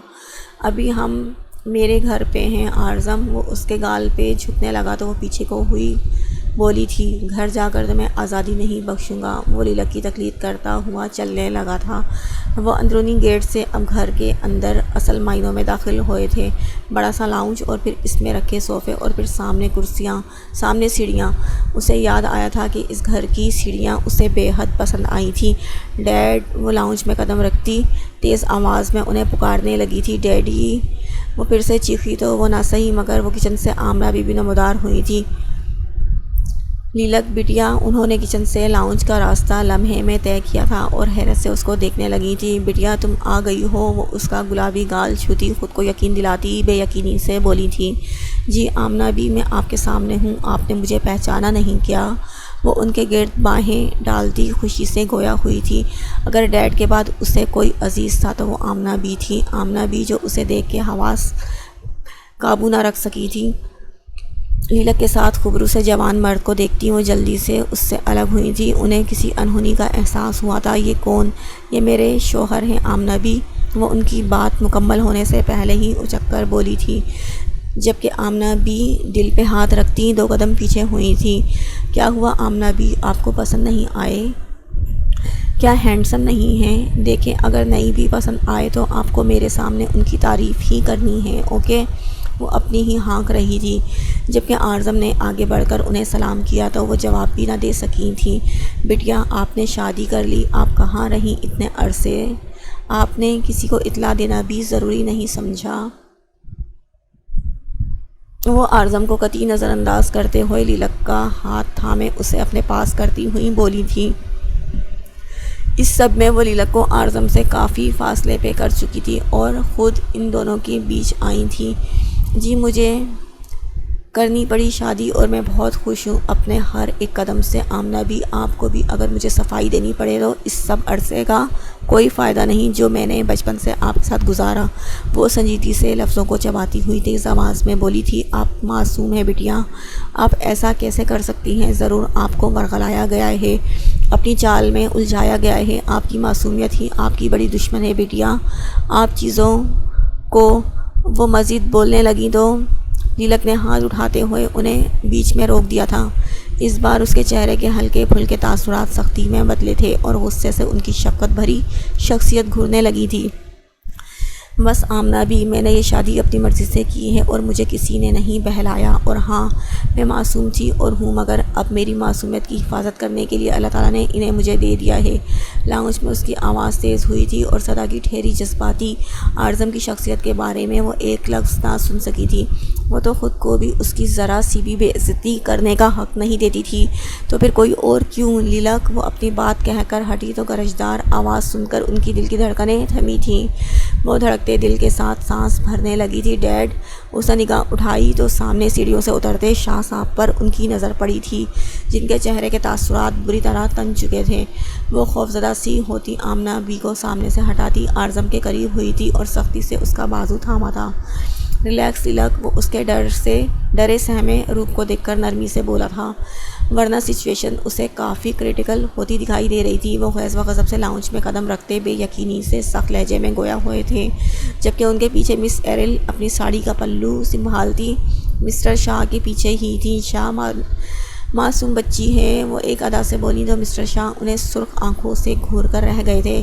ابھی ہم میرے گھر پہ ہیں آرزم۔ وہ اس کے گال پہ جھکنے لگا تو وہ پیچھے کو ہوئی بولی تھی، گھر جا کر تمہیں آزادی نہیں بخشوں گا۔ وہ لیلک کی تقلید کرتا ہوا چلنے لگا تھا۔ وہ اندرونی گیٹ سے اب گھر کے اندر اصل معنوں میں داخل ہوئے تھے۔ بڑا سا لاؤنج اور پھر اس میں رکھے صوفے اور پھر سامنے کرسیاں، سامنے سیڑھیاں۔ اسے یاد آیا تھا کہ اس گھر کی سیڑھیاں اسے بے حد پسند آئی تھیں۔ ڈیڈ! وہ لاؤنج میں قدم رکھتی تیز آواز میں انہیں پکارنے لگی تھی، ڈیڈی! وہ پھر سے چیخی تو وہ نہ سہی مگر وہ کچن سے آمنہ بی بی نمودار ہوئی تھی۔ لیلک بیٹیا! انہوں نے کچن سے لاؤنج کا راستہ لمحے میں طے کیا تھا اور حیرت سے اس کو دیکھنے لگی تھی۔ بیٹیا تم آ گئی ہو؟ وہ اس کا گلابی گال چھوتی خود کو یقین دلاتی بے یقینی سے بولی تھی۔ جی آمنہ بی، میں آپ کے سامنے ہوں، آپ نے مجھے پہچانا نہیں کیا؟ وہ ان کے گرد باہیں ڈالتی خوشی سے گویا ہوئی تھی۔ اگر ڈیڈ کے بعد اسے کوئی عزیز تھا تو وہ آمنہ بی تھی، آمنہ بی جو اسے دیکھ کے حواس قابو نہ رکھ سکی تھی۔ لیلک کے ساتھ خوبرو سے جوان مرد کو دیکھتی وہ جلدی سے اس سے الگ ہوئی تھی۔ انہیں کسی انہونی کا احساس ہوا تھا۔ یہ کون؟ یہ میرے شوہر ہیں آمنہ بی، وہ ان کی بات مکمل ہونے سے پہلے ہی اچک کر بولی تھی، جبکہ آمنہ بی دل پہ ہاتھ رکھتی 2 قدم پیچھے ہوئی تھی۔ کیا ہوا آمنہ بی، آپ کو پسند نہیں آئے؟ کیا ہینڈسم نہیں ہیں؟ دیکھیں اگر نہیں بھی پسند آئے تو آپ کو میرے سامنے ان کی تعریف ہی کرنی ہے، اوکے؟ وہ اپنی ہی ہانک رہی تھی، جبکہ آرزم نے آگے بڑھ کر انہیں سلام کیا تو وہ جواب بھی نہ دے سکی تھیں۔ بیٹیا آپ نے شادی کر لی، آپ کہاں رہیں اتنے عرصے؟ آپ نے کسی کو اطلاع دینا بھی ضروری نہیں سمجھا؟ وہ آرزم کو قطعی نظر انداز کرتے ہوئے لیلک کا ہاتھ تھامے اسے اپنے پاس کرتی ہوئی بولی تھی۔ اس سب میں وہ لیلک کو آرزم سے کافی فاصلے پہ کر چکی تھی اور خود ان دونوں کے بیچ آئی تھی۔ جی مجھے کرنی پڑی شادی اور میں بہت خوش ہوں اپنے ہر ایک قدم سے آمنہ بھی، آپ کو بھی اگر مجھے صفائی دینی پڑے تو اس سب عرصے کا کوئی فائدہ نہیں جو میں نے بچپن سے آپ کے ساتھ گزارا۔ وہ سنجیدگی سے لفظوں کو چباتی ہوئی تیز آواز میں بولی تھی، آپ معصوم ہیں بیٹیا، آپ ایسا کیسے کر سکتی ہیں؟ ضرور آپ کو ورغلایا گیا ہے اپنی چال میں الجھایا گیا ہے۔ آپ کی معصومیت ہی آپ کی بڑی دشمن ہے بیٹیا۔ آپ چیزوں کو وہ مزید بولنے لگیں تو لیلک نے ہاتھ اٹھاتے ہوئے انہیں بیچ میں روک دیا تھا۔ اس بار اس کے چہرے کے ہلکے پھلکے تاثرات سختی میں بدلے تھے اور غصے سے ان کی شفقت بھری شخصیت گھرنے لگی تھی۔ بس آمنہ بھی، میں نے یہ شادی اپنی مرضی سے کی ہے اور مجھے کسی نے نہیں بہلایا، اور ہاں میں معصوم تھی اور ہوں، مگر اب میری معصومیت کی حفاظت کرنے کے لیے اللہ تعالیٰ نے انہیں مجھے دے دیا ہے۔ لاؤنج میں اس کی آواز تیز ہوئی تھی اور صدا کی ٹھہری جذباتی اعظم کی شخصیت کے بارے میں وہ ایک لفظ نہ سن سکی تھی۔ وہ تو خود کو بھی اس کی ذرا سی بھی بے عزتی کرنے کا حق نہیں دیتی تھی، تو پھر کوئی اور کیوں؟ لیلک وہ اپنی بات کہہ کر ہٹی تو گرجدار آواز سن کر ان کی دل کی دھڑکنیں تھمی تھیں۔ وہ دھڑکتے دل کے ساتھ سانس بھرنے لگی تھی۔ ڈیڈ! اس نے نگاہ اٹھائی تو سامنے سیڑھیوں سے اترتے شاہ صاحب پر ان کی نظر پڑی تھی، جن کے چہرے کے تاثرات بری طرح تن چکے تھے۔ وہ خوفزدہ سی ہوتی آمنہ بی کو سامنے سے ہٹاتی اعظم کے قریب ہوئی تھی اور سختی سے اس کا بازو تھاما تھا۔ ریلیکس لیلک، وہ اس کے ڈرے سہمے روپ کو دیکھ کر نرمی سے بولا تھا، ورنہ سچویشن اسے کافی کریٹیکل ہوتی دکھائی دے رہی تھی۔ وہ خیز و غضب سے لاؤنج میں قدم رکھتے بے یقینی سے سخت لہجے میں گویا ہوئے تھے، جبکہ ان کے پیچھے مس ایرل اپنی ساڑی کا پلو سنبھالتی مسٹر شاہ کے پیچھے ہی تھیں۔ شاہ معصوم بچی ہے، وہ ایک ادا سے بولی تو مسٹر شاہ انہیں سرخ آنکھوں سے گھور کر رہ گئے تھے۔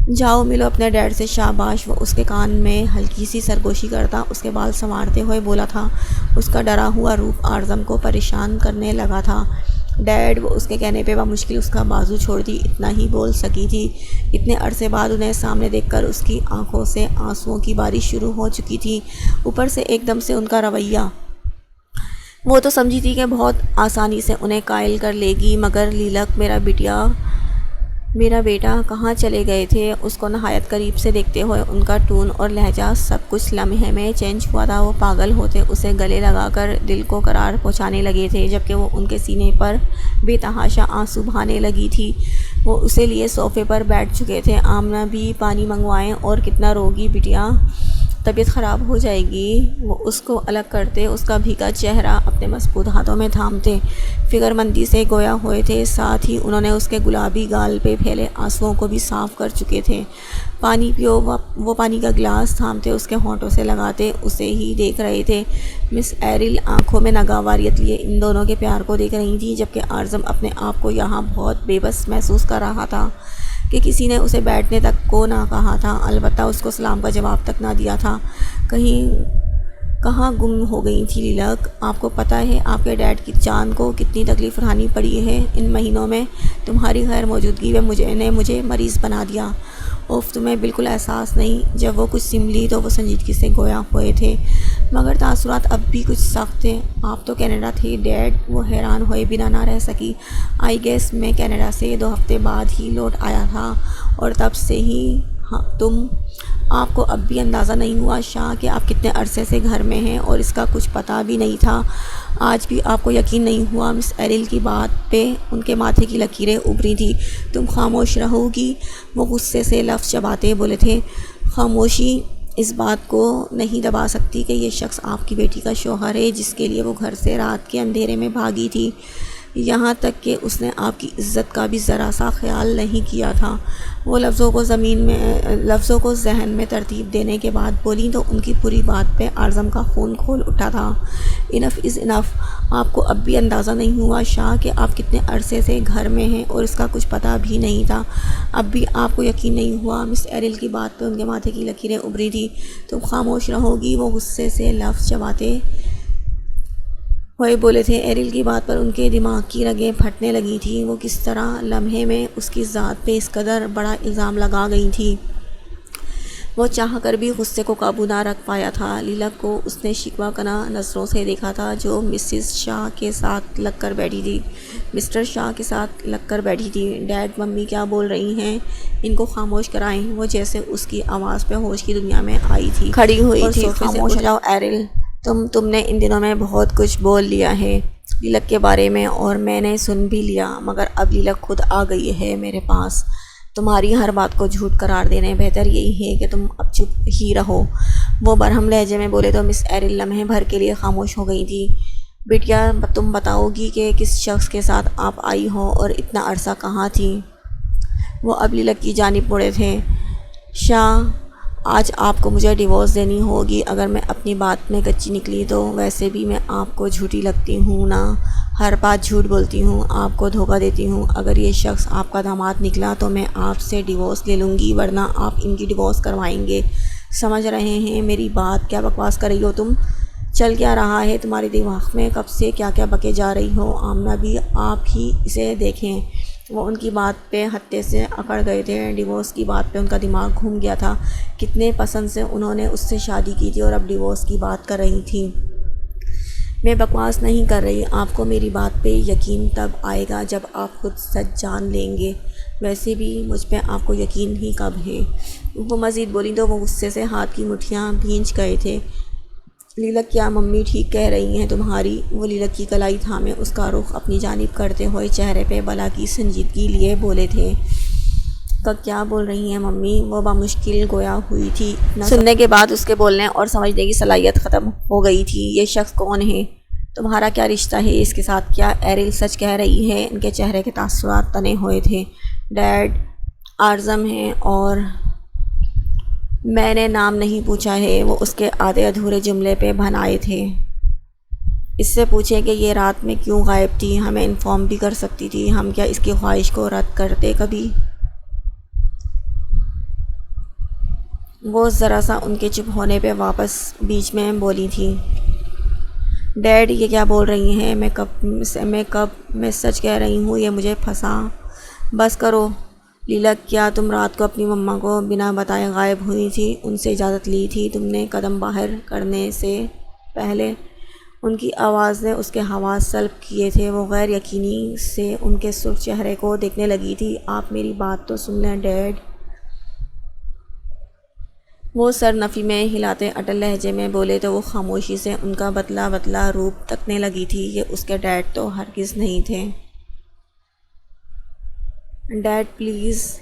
جاؤ ملو اپنے ڈیڈ سے۔ شاباش! وہ اس کے کان میں ہلکی سی سرگوشی کرتا اس کے بال سنوارتے ہوئے بولا تھا۔ اس کا ڈرا ہوا روپ اعظم کو پریشان کرنے لگا تھا۔ ڈیڈ! وہ اس کے کہنے پہ بمشکل اس کا بازو چھوڑتی اتنا ہی بول سکی تھی۔ اتنے عرصے بعد انہیں سامنے دیکھ کر اس کی آنکھوں سے آنسوؤں کی بارش شروع ہو چکی تھی۔ اوپر سے ایک دم سے ان کا رویہ! وہ تو سمجھی تھی کہ بہت آسانی سے انہیں قائل کر لے گی، مگر لیلک، میرا بیٹا کہاں چلے گئے تھے؟ اس کو نہایت قریب سے دیکھتے ہوئے ان کا ٹون اور لہجہ سب کچھ لمحے میں چینج ہوا تھا۔ وہ پاگل ہوتے اسے گلے لگا کر دل کو قرار پہنچانے لگے تھے، جبکہ وہ ان کے سینے پر بے تحاشا آنسو بہانے لگی تھی۔ وہ اسے لیے صوفے پر بیٹھ چکے تھے۔ آمنہ بھی، پانی منگوائیں؟ اور کتنا روگی بیٹیا؟ طبیعت خراب ہو جائے گی۔ وہ اس کو الگ کرتے، اس کا بھیگا چہرہ اپنے مضبوط ہاتھوں میں تھامتے فکر مندی سے گویا ہوئے تھے، ساتھ ہی انہوں نے اس کے گلابی گال پہ پھیلے آنسوؤں کو بھی صاف کر چکے تھے۔ پانی پیو۔ وہ پانی کا گلاس تھامتے اس کے ہونٹوں سے لگاتے اسے ہی دیکھ رہے تھے۔ مس ایرل آنکھوں میں ناگواریت لیے ان دونوں کے پیار کو دیکھ رہی تھیں، جبکہ اعظم اپنے آپ کو یہاں بہت بے بس محسوس کر رہا تھا کہ کسی نے اسے بیٹھنے تک کو نہ کہا تھا، البتہ اس کو سلام کا جواب تک نہ دیا تھا۔ کہاں گم ہو گئی تھی لیلک؟ آپ کو پتہ ہے آپ کے ڈیڈ کی جان کو کتنی تکلیف اٹھانی پڑی ہے ان مہینوں میں؟ تمہاری غیر موجودگی میں مجھے مریض بنا دیا۔ اوف! تمہیں بالکل احساس نہیں؟ جب وہ کچھ سنبھلی تو وہ سنجیدگی سے گویا ہوئے تھے، مگر تاثرات اب بھی کچھ سخت تھے۔ آپ تو کینیڈا تھے ڈیڈ؟ وہ حیران ہوئے بنا نہ رہ سکی۔ آئی گیس میں کینیڈا سے 2 ہفتے بعد ہی لوٹ آیا تھا، اور تب سے ہی آپ کو اب بھی اندازہ نہیں ہوا شاہ کہ آپ کتنے عرصے سے گھر میں ہیں، اور اس کا کچھ پتہ بھی نہیں تھا؟ آج بھی آپ کو یقین نہیں ہوا؟ مس ایرل کی بات پہ ان کے ماتھے کی لکیریں ابھری تھیں۔ تم خاموش رہو گی؟ وہ غصے سے لفظ چباتے بولے تھے۔ خاموشی اس بات کو نہیں دبا سکتی کہ یہ شخص آپ کی بیٹی کا شوہر ہے، جس کے لیے وہ گھر سے رات کے اندھیرے میں بھاگی تھی، یہاں تک کہ اس نے آپ کی عزت کا بھی ذرا سا خیال نہیں کیا تھا۔ وہ لفظوں کو ذہن میں ترتیب دینے کے بعد بولیں تو ان کی پوری بات پہ اعظم کا خون کھول اٹھا تھا۔ انف از انف! آپ کو اب بھی اندازہ نہیں ہوا شاہ کہ آپ کتنے عرصے سے گھر میں ہیں، اور اس کا کچھ پتہ بھی نہیں تھا؟ اب بھی آپ کو یقین نہیں ہوا؟ مس ایرل کی بات پہ ان کے ماتھے کی لکیریں ابھری تھیں۔ تم خاموش رہو گی؟ وہ غصے سے لفظ چباتے ہوئے بولے تھے۔ ایرل کی بات پر ان کے دماغ کی رگیں پھٹنے لگی تھیں۔ وہ کس طرح لمحے میں اس کی ذات پہ اس قدر بڑا الزام لگا گئی تھی؟ وہ چاہ کر بھی غصے کو قابو نہ رکھ پایا تھا۔ لیلک کو اس نے شکوہ کناں نظروں سے دیکھا تھا، جو مسز شاہ کے ساتھ لگ کر بیٹھی تھی، مسٹر شاہ کے ساتھ لگ کر بیٹھی تھی۔ ڈیڈ، ممی کیا بول رہی ہیں؟ ان کو خاموش کرائیں۔ وہ جیسے اس کی آواز پہ ہوش کی دنیا میں آئی تھی، کھڑی ہوئی تھی۔ خاموش ہو جاؤ ایرل، تم نے ان دنوں میں بہت کچھ بول لیا ہے لیلک کے بارے میں، اور میں نے سن بھی لیا، مگر اب لیلک خود آ گئی ہے میرے پاس۔ تمہاری ہر بات کو جھوٹ قرار دینے بہتر یہی ہے کہ تم اب چپ ہی رہو۔ وہ برہم لہجے میں بولے تو مس ایرل لمحے بھر کے لیے خاموش ہو گئی تھی۔ بیٹیا تم بتاؤ گی کہ کس شخص کے ساتھ آپ آئی ہو اور اتنا عرصہ کہاں تھی؟ وہ اب لیلک کی جانب مڑے تھے۔ شاہ، آج آپ کو مجھے ڈیورس دینی ہوگی اگر میں اپنی بات میں کچی نکلی تو۔ ویسے بھی میں آپ کو جھوٹی لگتی ہوں نا، ہر بات جھوٹ بولتی ہوں، آپ کو دھوکہ دیتی ہوں۔ اگر یہ شخص آپ کا داماد نکلا تو میں آپ سے ڈیورس لے لوں گی، ورنہ آپ ان کی ڈیورس کروائیں گے۔ سمجھ رہے ہیں میری بات؟ کیا بکواس کر رہی ہو تم؟ چل کیا رہا ہے تمہارے دماغ میں؟ کب سے کیا کیا بکے جا رہی ہو؟ آمنہ بھی آپ ہی اسے دیکھیں۔ وہ ان کی بات پہ ہتے سے اکڑ گئے تھے۔ ڈیورس کی بات پہ ان کا دماغ گھوم گیا تھا۔ کتنے پسند سے انہوں نے اس سے شادی کی تھی اور اب ڈیورس کی بات کر رہی تھیں۔ میں بکواس نہیں کر رہی، آپ کو میری بات پہ یقین تب آئے گا جب آپ خود سچ جان لیں گے۔ ویسے بھی مجھ پہ آپ کو یقین ہی کب ہے؟ وہ مزید بولی تو وہ غصے سے ہاتھ کی مٹھیاں بھینچ گئے تھے۔ لیلک، کیا ممی ٹھیک کہہ رہی ہیں تمہاری؟ وہ لیلک کی کلائی تھامے اس کا رخ اپنی جانب کرتے ہوئے چہرے پہ بلا کی سنجیدگی لیے بولے تھے۔ کیا بول رہی ہیں ممی؟ وہ بمشکل گویا ہوئی تھی۔ سننے کے بعد اس کے بولنے اور سمجھنے کی صلاحیت ختم ہو گئی تھی۔ یہ شخص کون ہے؟ تمہارا کیا رشتہ ہے اس کے ساتھ؟ کیا ایرل سچ کہہ رہی ہے؟ ان کے چہرے کے تاثرات تنے ہوئے تھے۔ ڈیڈ اعظم ہیں اور میں نے نام نہیں پوچھا ہے، وہ اس کے آدھے ادھورے جملے پہ بن آئے تھے۔ اس سے پوچھیں کہ یہ رات میں کیوں غائب تھی، ہمیں انفارم بھی کر سکتی تھی، ہم کیا اس کی خواہش کو رد کرتے کبھی؟ وہ ذرا سا ان کے چپ ہونے پہ واپس بیچ میں بولی تھی۔ ڈیڈ یہ کیا بول رہی ہیں؟ میں سچ کہہ رہی ہوں، یہ مجھے پھنسا۔ بس کرو لیلک، کیا تم رات کو اپنی مما کو بنا بتائے غائب ہوئی تھی؟ ان سے اجازت لی تھی تم نے قدم باہر کرنے سے پہلے؟ ان کی آواز نے اس کے حواس سلب کیے تھے۔ وہ غیر یقینی سے ان کے سرخ چہرے کو دیکھنے لگی تھی۔ آپ میری بات تو سن لیں ڈیڈ۔ وہ سر نفی میں ہلاتے اٹل لہجے میں بولے تو وہ خاموشی سے ان کا بتلا بتلا روپ تکنے لگی تھی۔ یہ اس کے ڈیڈ تو ہرگز نہیں تھے۔ Dad please,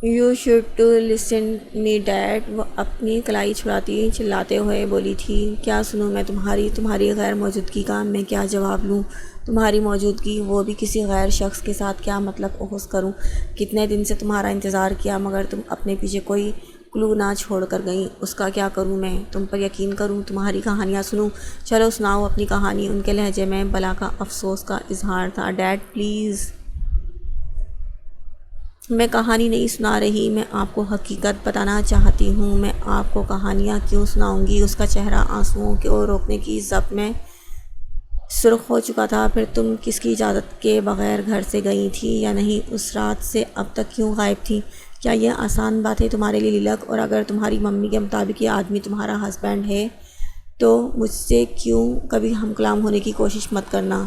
you should to listen me dad. وہ اپنی کلائی چھڑاتی چلاتے ہوئے بولی تھی۔ کیا سنوں میں تمہاری غیر موجودگی کا؟ میں کیا جواب لوں؟ تمہاری موجودگی، وہ بھی کسی غیر شخص کے ساتھ، کیا مطلب اخذ کروں؟ کتنے دن سے تمہارا انتظار کیا مگر تم اپنے پیچھے کوئی کلو نہ چھوڑ کر گئیں۔ اس کا کیا کروں میں؟ تم پر یقین کروں؟ تمہاری کہانیاں سنوں؟ چلو سناؤ اپنی کہانی۔ ان کے لہجے میں بلا کا افسوس کا اظہار تھا۔ ڈیڈ پلیز، میں کہانی نہیں سنا رہی، میں آپ کو حقیقت بتانا چاہتی ہوں۔ میں آپ کو کہانیاں کیوں سناؤں گی؟ اس کا چہرہ آنسوؤں کو روکنے کی ضبط میں سرخ ہو چکا تھا۔ پھر تم کس کی اجازت کے بغیر گھر سے گئی تھی یا نہیں؟ اس رات سے اب تک کیوں غائب تھی؟ کیا یہ آسان بات ہے تمہارے لیے لیلک؟ اور اگر تمہاری ممی کے مطابق یہ آدمی تمہارا ہسبینڈ ہے تو مجھ سے کیوں کبھی ہم کلام ہونے کی کوشش مت کرنا؟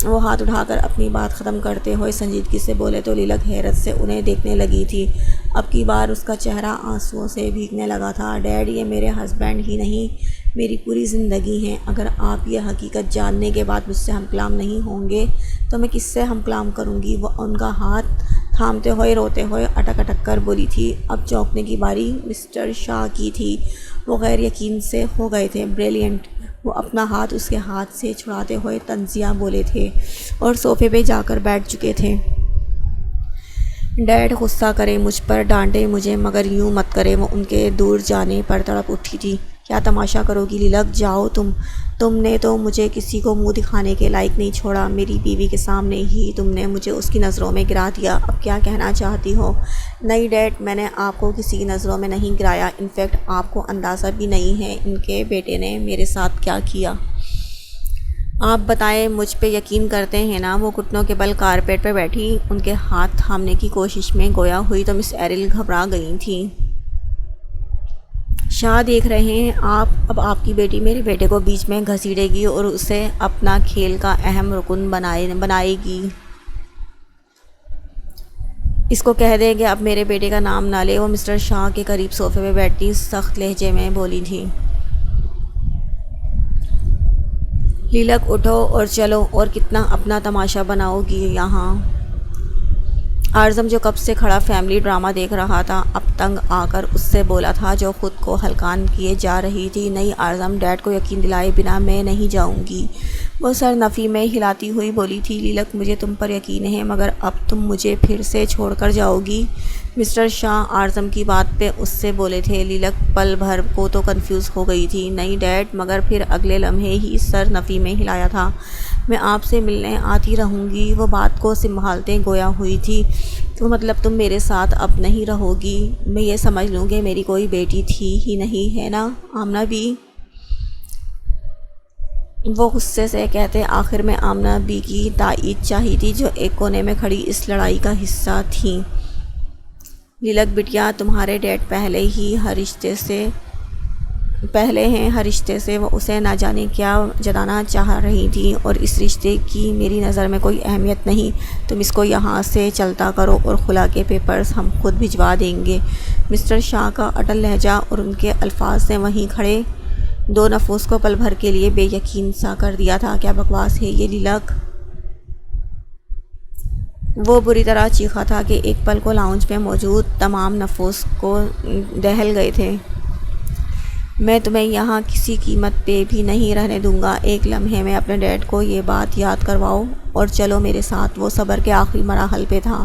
وہ ہاتھ اٹھا کر اپنی بات ختم کرتے ہوئے سنجیدگی سے بولے تو لیلک حیرت سے انہیں دیکھنے لگی تھی۔ اب کی بار اس کا چہرہ آنسوؤں سے بھیگنے لگا تھا۔ ڈیڈ، یہ میرے ہسبینڈ ہی نہیں، میری پوری زندگی ہے۔ اگر آپ یہ حقیقت جاننے کے بعد مجھ سے ہم کلام نہیں ہوں گے تو میں کس سے ہم کلام کروں گی؟ وہ ان کا ہاتھ تھامتے ہوئے روتے ہوئے اٹک اٹک کر بولی تھی۔ اب چونکنے کی باری مسٹر شاہ کی تھی۔ وہ غیر یقین سے ہو گئے تھے۔ بریلینٹ! وہ اپنا ہاتھ اس کے ہاتھ سے چھڑاتے ہوئے طنزیہ بولے تھے اور صوفے پہ جا کر بیٹھ چکے تھے۔ ڈیڈ غصہ کرے مجھ پر، ڈانٹے مجھے، مگر یوں مت کرے۔ وہ ان کے دور جانے پر تڑپ اٹھی تھی۔ کیا تماشا کرو گی لیلک؟ جاؤ تم نے تو مجھے کسی کو منہ دکھانے کے لائق نہیں چھوڑا۔ میری بیوی کے سامنے ہی تم نے مجھے اس کی نظروں میں گرا دیا۔ اب کیا کہنا چاہتی ہو؟ نہیں ڈیڈ، میں نے آپ کو کسی کی نظروں میں نہیں گرایا۔ انفیکٹ آپ کو اندازہ بھی نہیں ہے ان کے بیٹے نے میرے ساتھ کیا کیا۔ آپ بتائیں، مجھ پہ یقین کرتے ہیں نا؟ وہ گھٹنوں کے بل کارپیٹ پہ بیٹھی ان کے ہاتھ تھامنے کی کوشش میں گویا ہوئی تو مس ایرل گھبرا گئی تھیں۔ شاہ دیکھ رہے ہیں آپ، اب آپ کی بیٹی میرے بیٹے کو بیچ میں گھسیڑے گی اور اسے اپنا کھیل کا اہم رکن بنائے گی۔ اس کو کہہ دیں کہ اب میرے بیٹے کا نام نہ لے۔ وہ مسٹر شاہ کے قریب صوفے پہ بیٹھی سخت لہجے میں بولی تھی۔ لیلک اٹھو اور چلو، اور کتنا اپنا تماشا بناؤ گی یہاں؟ اعظم جو کب سے کھڑا فیملی ڈرامہ دیکھ رہا تھا اب تنگ آ کر اس سے بولا تھا جو خود کو ہلکان کیے جا رہی تھی۔ نہیں اعظم، ڈیڈ کو یقین دلائے بنا میں نہیں جاؤں گی۔ وہ سر نفی میں ہلاتی ہوئی بولی تھی، لیلک مجھے تم پر یقین ہے مگر اب تم مجھے پھر سے چھوڑ کر جاؤ گی؟ مسٹر شاہ اعظم کی بات پہ اس سے بولے تھے۔ لیلک پل بھر کو تو کنفیوز ہو گئی تھی۔ نہیں ڈیڈ، مگر پھر اگلے لمحے ہی سر نفی میں ہلایا تھا۔ میں آپ سے ملنے آتی رہوں گی۔ وہ بات کو سنبھالتے گویا ہوئی تھی، تو مطلب تم میرے ساتھ اب نہیں رہو گی؟ میں یہ سمجھ لوں کہ میری کوئی بیٹی تھی ہی نہیں، ہے نا آمنہ بی؟ وہ غصے سے کہتے آخر میں آمنہ بی کی تائید چاہی تھی جو ایک کونے میں کھڑی اس لڑائی کا حصہ تھیں۔ لیلک بٹیا، تمہارے ڈیڈ پہلے ہیں ہر رشتے سے، وہ اسے نہ جانے کیا جتانا چاہ رہی تھی، اور اس رشتے کی میری نظر میں کوئی اہمیت نہیں۔ تم اس کو یہاں سے چلتا کرو اور خلا کے پیپرز ہم خود بھجوا دیں گے۔ مسٹر شاہ کا اٹل لہجہ اور ان کے الفاظ سے وہیں کھڑے دو نفوس کو پل بھر کے لیے بے یقین سا کر دیا تھا۔ کیا بکواس ہے یہ لیلک؟ وہ بری طرح چیخا تھا کہ ایک پل کو لاؤنج میں موجود تمام نفوس کو دہل گئے تھے۔ میں تمہیں یہاں کسی قیمت پہ بھی نہیں رہنے دوں گا۔ ایک لمحے میں اپنے ڈیڈ کو یہ بات یاد کرواؤ اور چلو میرے ساتھ۔ وہ صبر کے آخری مراحل پہ تھا،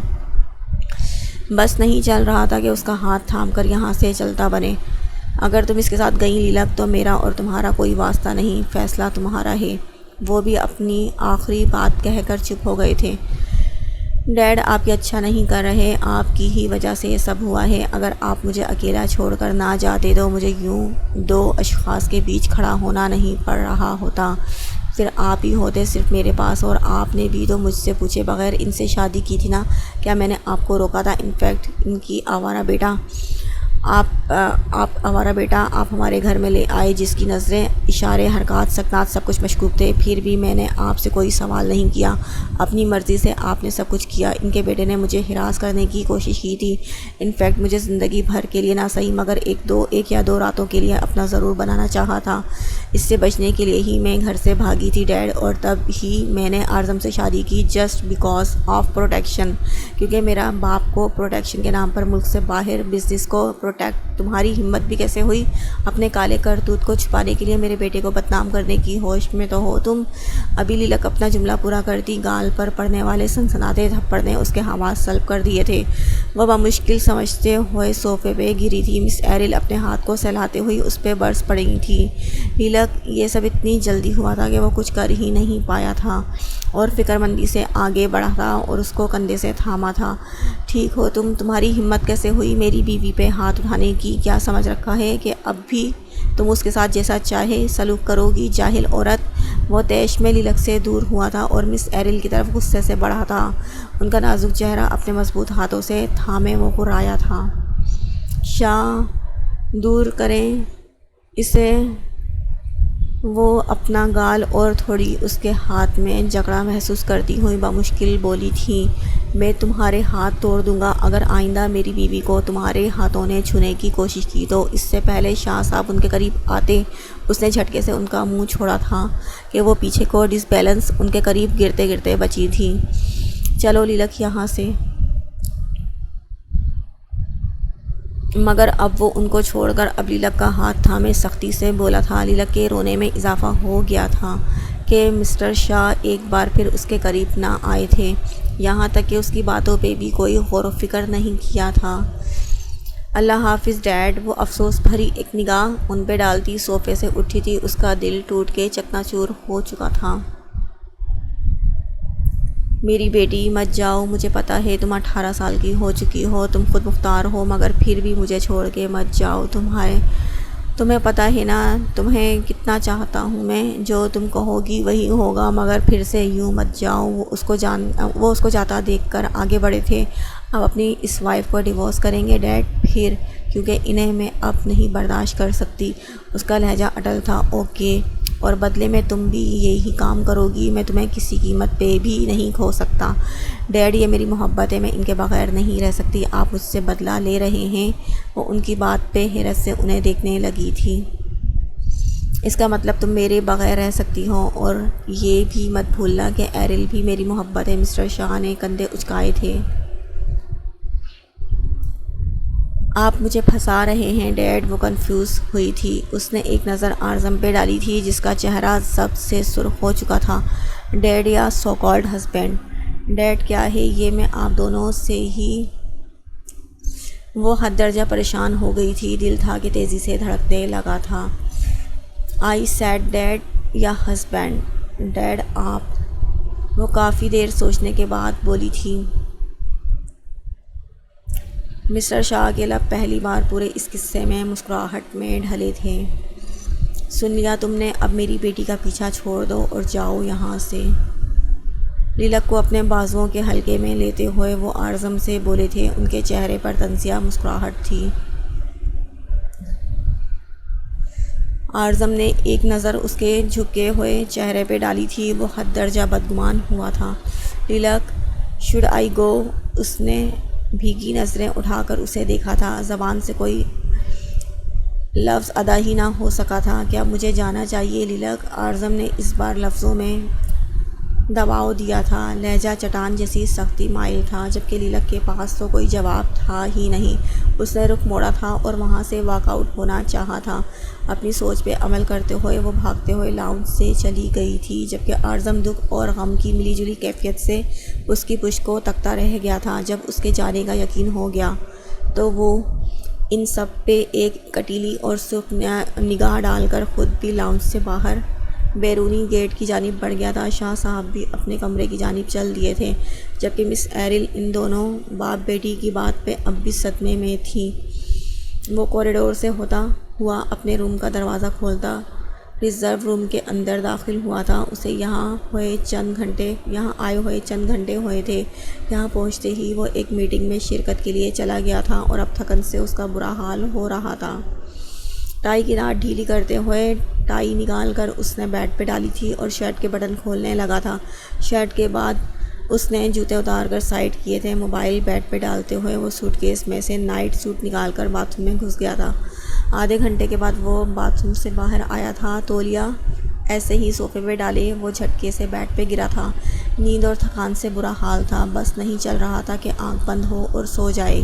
بس نہیں چل رہا تھا کہ اس کا ہاتھ تھام کر یہاں سے چلتا بنے۔ اگر تم اس کے ساتھ گئیں لیلک تو میرا اور تمہارا کوئی واسطہ نہیں، فیصلہ تمہارا ہے۔ وہ بھی اپنی آخری بات کہہ کر چپ ہو گئے تھے۔ ڈیڈ، آپ یہ اچھا نہیں کر رہے، آپ کی ہی وجہ سے یہ سب ہوا ہے۔ اگر آپ مجھے اکیلا چھوڑ کر نہ جاتے تو مجھے یوں دو اشخاص کے بیچ کھڑا ہونا نہیں پڑ رہا ہوتا، پھر آپ ہی ہوتے صرف میرے پاس، اور آپ نے بھی تو مجھ سے پوچھے بغیر ان سے شادی کی تھی نا؟ کیا میں نے آپ کو روکا تھا؟ انفیکٹ ان کی آوارہ بیٹا آپ ہمارے گھر میں لے آئے، جس کی نظریں، اشارے، حرکات، سکنات سب کچھ مشکوک تھے، پھر بھی میں نے آپ سے کوئی سوال نہیں کیا۔ اپنی مرضی سے آپ نے سب کچھ کیا۔ ان کے بیٹے نے مجھے ہراس کرنے کی کوشش کی تھی، انفیکٹ مجھے زندگی بھر کے لیے نہ صحیح مگر ایک یا دو راتوں کے لیے اپنا ضرور بنانا چاہا تھا۔ اس سے بچنے کے لیے ہی میں گھر سے بھاگی تھی ڈیڈ، اور تب ہی میں نے اعظم سے شادی کی، جسٹ بیکاز آف پروٹیکشن، کیونکہ میرا باپ کو پروٹیکشن کے نام پر ملک سے باہر بزنس کو پروٹیکٹ۔ تمہاری ہمت بھی کیسے ہوئی اپنے کالے کرتوت کو چھپانے کے لیے میرے بیٹے کو بدنام کرنے کی؟ ہوش میں تو ہو تم؟ ابھی لیلک اپنا جملہ پورا کرتی، گال پر پڑنے والے سنسناتے تھپڑ نے اس کے حواس سلب کر دیے تھے۔ وہ بمشکل سمجھتے ہوئے صوفے پہ گری تھی۔ مس ایرل اپنے ہاتھ کو سہلاتے ہوئی اس پہ برس پڑی تھی۔ لیلک، یہ سب اتنی جلدی ہوا تھا کہ وہ کچھ کر ہی نہیں پایا تھا، اور فکر مندی سے آگے بڑھا تھا اور اس کو کندھے سے تھاما تھا۔ ٹھیک ہو تم؟ تمہاری ہمت کیسے ہوئی میری بیوی پہ ہاتھ اٹھانے کی؟ کیا سمجھ رکھا ہے کہ اب بھی تم اس کے ساتھ جیسا چاہے سلوک کرو گی؟ جاہل عورت! وہ طیش میں لیلک سے دور ہوا تھا اور مس ایرل کی طرف غصے سے بڑھا تھا۔ ان کا نازک چہرہ اپنے مضبوط ہاتھوں سے تھامے وہ پرایا تھا۔ شاہ، دور کریں اسے۔ وہ اپنا گال اور تھوڑی اس کے ہاتھ میں جکڑا محسوس کرتی ہوئی بمشکل بولی تھی، میں تمہارے ہاتھ توڑ دوں گا اگر آئندہ میری بیوی کو تمہارے ہاتھوں نے چھونے کی کوشش کی تو۔ اس سے پہلے شاہ صاحب ان کے قریب آتے، اس نے جھٹکے سے ان کا منہ چھوڑا تھا کہ وہ پیچھے کو ڈس بیلنس ان کے قریب گرتے گرتے بچی تھی۔ چلو لیلک یہاں سے۔ مگر اب وہ ان کو چھوڑ کر اب لیلک کا ہاتھ تھامے سختی سے بولا تھا۔ لیلک کے رونے میں اضافہ ہو گیا تھا کہ مسٹر شاہ ایک بار پھر اس کے قریب نہ آئے تھے، یہاں تک کہ اس کی باتوں پہ بھی کوئی غور و فکر نہیں کیا تھا۔ اللہ حافظ ڈیڈ! وہ افسوس بھری ایک نگاہ ان پہ ڈالتی صوفے سے اٹھی تھی۔ اس کا دل ٹوٹ کے چکنا چور ہو چکا تھا۔ میری بیٹی، مت جاؤ، مجھے پتہ ہے تم 18 سال کی ہو چکی ہو، تم خود مختار ہو، مگر پھر بھی مجھے چھوڑ کے مت جاؤ۔ تمہیں پتہ ہے نا تمہیں کتنا چاہتا ہوں میں، جو تم کہو گی وہی ہوگا، مگر پھر سے یوں مت جاؤ۔ وہ اس کو جاتا دیکھ کر آگے بڑھے تھے۔ اب اپنی اس وائف کو ڈیورس کریں گے ڈیڈ؟ پھر؟ کیونکہ انہیں میں اب نہیں برداشت کر سکتی۔ اس کا لہجہ اٹل تھا۔ اوکے، اور بدلے میں تم بھی یہی کام کرو گی؟ میں تمہیں کسی قیمت پہ بھی نہیں کھو سکتا ڈیڈ، یہ میری محبت ہے، میں ان کے بغیر نہیں رہ سکتی۔ آپ مجھ سے بدلہ لے رہے ہیں؟ وہ ان کی بات پہ حیرت سے انہیں دیکھنے لگی تھی۔ اس کا مطلب تم میرے بغیر رہ سکتی ہو، اور یہ بھی مت بھولنا کہ ایرل بھی میری محبت ہے۔ مسٹر شاہ نے کندھے اچکائے تھے۔ آپ مجھے پھنسا رہے ہیں ڈیڈ، وہ کنفیوز ہوئی تھی۔ اس نے ایک نظر اعظم پہ ڈالی تھی جس کا چہرہ ضبط سے سرخ ہو چکا تھا۔ ڈیڈ یا سو کالڈ ہسبینڈ؟ ڈیڈ کیا ہے یہ، میں آپ دونوں سے ہی۔ وہ حد درجہ پریشان ہو گئی تھی، دل تھا کہ تیزی سے دھڑکنے لگا تھا۔ آئی سیڈ ڈیڈ یا ہسبینڈ؟ ڈیڈ آپ، وہ کافی دیر سوچنے کے بعد بولی تھی۔ مسٹر شاہ کے لب پہلی بار پورے اس قصے میں مسکراہٹ میں ڈھلے تھے۔ سن لیا تم نے، اب میری بیٹی کا پیچھا چھوڑ دو اور جاؤ یہاں سے۔ لیلک کو اپنے بازوؤں کے حلقے میں لیتے ہوئے وہ اعظم سے بولے تھے، ان کے چہرے پر طنزیہ مسکراہٹ تھی۔ اعظم نے ایک نظر اس کے جھکے ہوئے چہرے پہ ڈالی تھی، وہ حد درجہ بدگمان ہوا تھا۔ لیلک، شوڈ آئی گو؟ اس نے بھیگی نظریں اٹھا کر اسے دیکھا تھا، زبان سے کوئی لفظ ادا ہی نہ ہو سکا تھا۔ کیا مجھے جانا چاہیے لیلک؟ اعظم نے اس بار لفظوں میں دباؤ دیا تھا، لہجہ چٹان جیسی سختی مائل تھا، جبکہ لیلک کے پاس تو کوئی جواب تھا ہی نہیں۔ اس نے رخ موڑا تھا اور وہاں سے واک آؤٹ ہونا چاہا تھا۔ اپنی سوچ پہ عمل کرتے ہوئے وہ بھاگتے ہوئے لاؤنج سے چلی گئی تھی، جبکہ اعظم دکھ اور غم کی ملی جلی کیفیت سے اس کی پشت کو تکتا رہ گیا تھا۔ جب اس کے جانے کا یقین ہو گیا تو وہ ان سب پہ ایک کٹیلی اور سرخ نگاہ ڈال کر خود بھی لاؤنج سے باہر بیرونی گیٹ کی جانب بڑھ گیا تھا۔ شاہ صاحب بھی اپنے کمرے کی جانب چل دیے تھے، جبکہ مس ایرل ان دونوں باپ بیٹی کی بات پہ اب بھی صدمے میں تھی۔ وہ کوریڈور سے ہوتا ہوا اپنے روم کا دروازہ کھولتا ریزرو روم کے اندر داخل ہوا تھا۔ اسے یہاں آئے ہوئے چند گھنٹے ہوئے تھے۔ یہاں پہنچتے ہی وہ ایک میٹنگ میں شرکت کے لیے چلا گیا تھا اور اب تھکن سے اس کا برا حال ہو رہا تھا۔ ٹائی کی ناٹ ڈھیلی کرتے ہوئے ٹائی نکال کر اس نے بیڈ پہ ڈالی تھی اور شرٹ کے بٹن کھولنے لگا تھا۔ شرٹ کے بعد اس نے جوتے اتار کر سائڈ کیے تھے۔ موبائل بیڈ پہ ڈالتے ہوئے وہ سوٹ کیس میں سے نائٹ سوٹ نکال کر باتھ روم میں گھس گیا تھا۔ آدھے گھنٹے کے بعد وہ باتھ روم سے باہر آیا تھا۔ تولیہ ایسے ہی صوفے پہ ڈالے وہ جھٹکے سے بیڈ پہ گرا تھا۔ نیند اور تھکان سے برا حال تھا، بس نہیں چل رہا تھا کہ آنکھ بند ہو اور سو جائے۔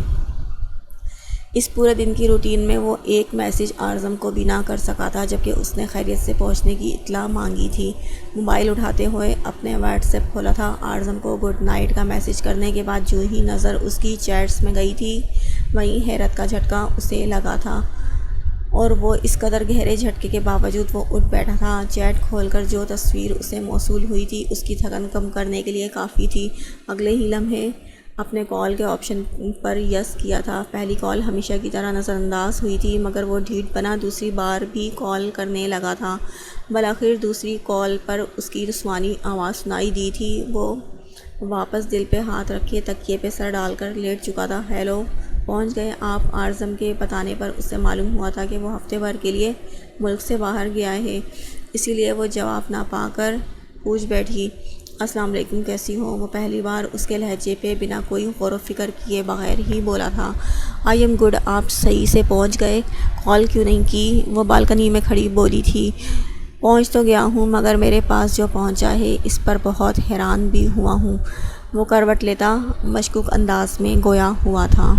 اس پورے دن کی روٹین میں وہ ایک میسج اعظم کو بھی نہ کر سکا تھا، جبکہ اس نے خیریت سے پہنچنے کی اطلاع مانگی تھی۔ موبائل اٹھاتے ہوئے اپنے واٹس ایپ کھولا تھا۔ اعظم کو گڈ نائٹ کا میسج کرنے کے بعد جو ہی نظر اس کی چیٹس میں گئی تھی، وہیں حیرت کا جھٹکا اسے لگا تھا، اور وہ اس قدر گہرے جھٹکے کے باوجود وہ اٹھ بیٹھا تھا۔ چیٹ کھول کر جو تصویر اسے موصول ہوئی تھی اس کی تھکن کم کرنے کے لیے کافی تھی۔ اگلے ہی لمحے اپنے کال کے آپشن پر یس کیا تھا۔ پہلی کال ہمیشہ کی طرح نظر انداز ہوئی تھی، مگر وہ ڈھیٹ بنا دوسری بار بھی کال کرنے لگا تھا۔ بالآخر دوسری کال پر اس کی رسوانی آواز سنائی دی تھی۔ وہ واپس دل پہ ہاتھ رکھے تکیے پہ سر ڈال کر لیٹ چکا تھا۔ ہیلو، پہنچ گئے آپ؟ اعظم کے بتانے پر اسے معلوم ہوا تھا کہ وہ ہفتے بھر کے لیے ملک سے باہر گیا ہے، اسی لیے وہ جواب نہ پا کر پوچھ بیٹھی، السلام علیکم، کیسی ہو؟ وہ پہلی بار اس کے لہجے پہ بنا کوئی غور و فکر کیے بغیر ہی بولا تھا، آئی ایم گڈ، آپ صحیح سے پہنچ گئے، کال کیوں نہیں کی؟ وہ بالکنی میں کھڑی بولی تھی، پہنچ تو گیا ہوں مگر میرے پاس جو پہنچا ہے اس پر بہت حیران بھی ہوا ہوں۔ وہ کروٹ لیتا مشکوک انداز میں گویا ہوا تھا۔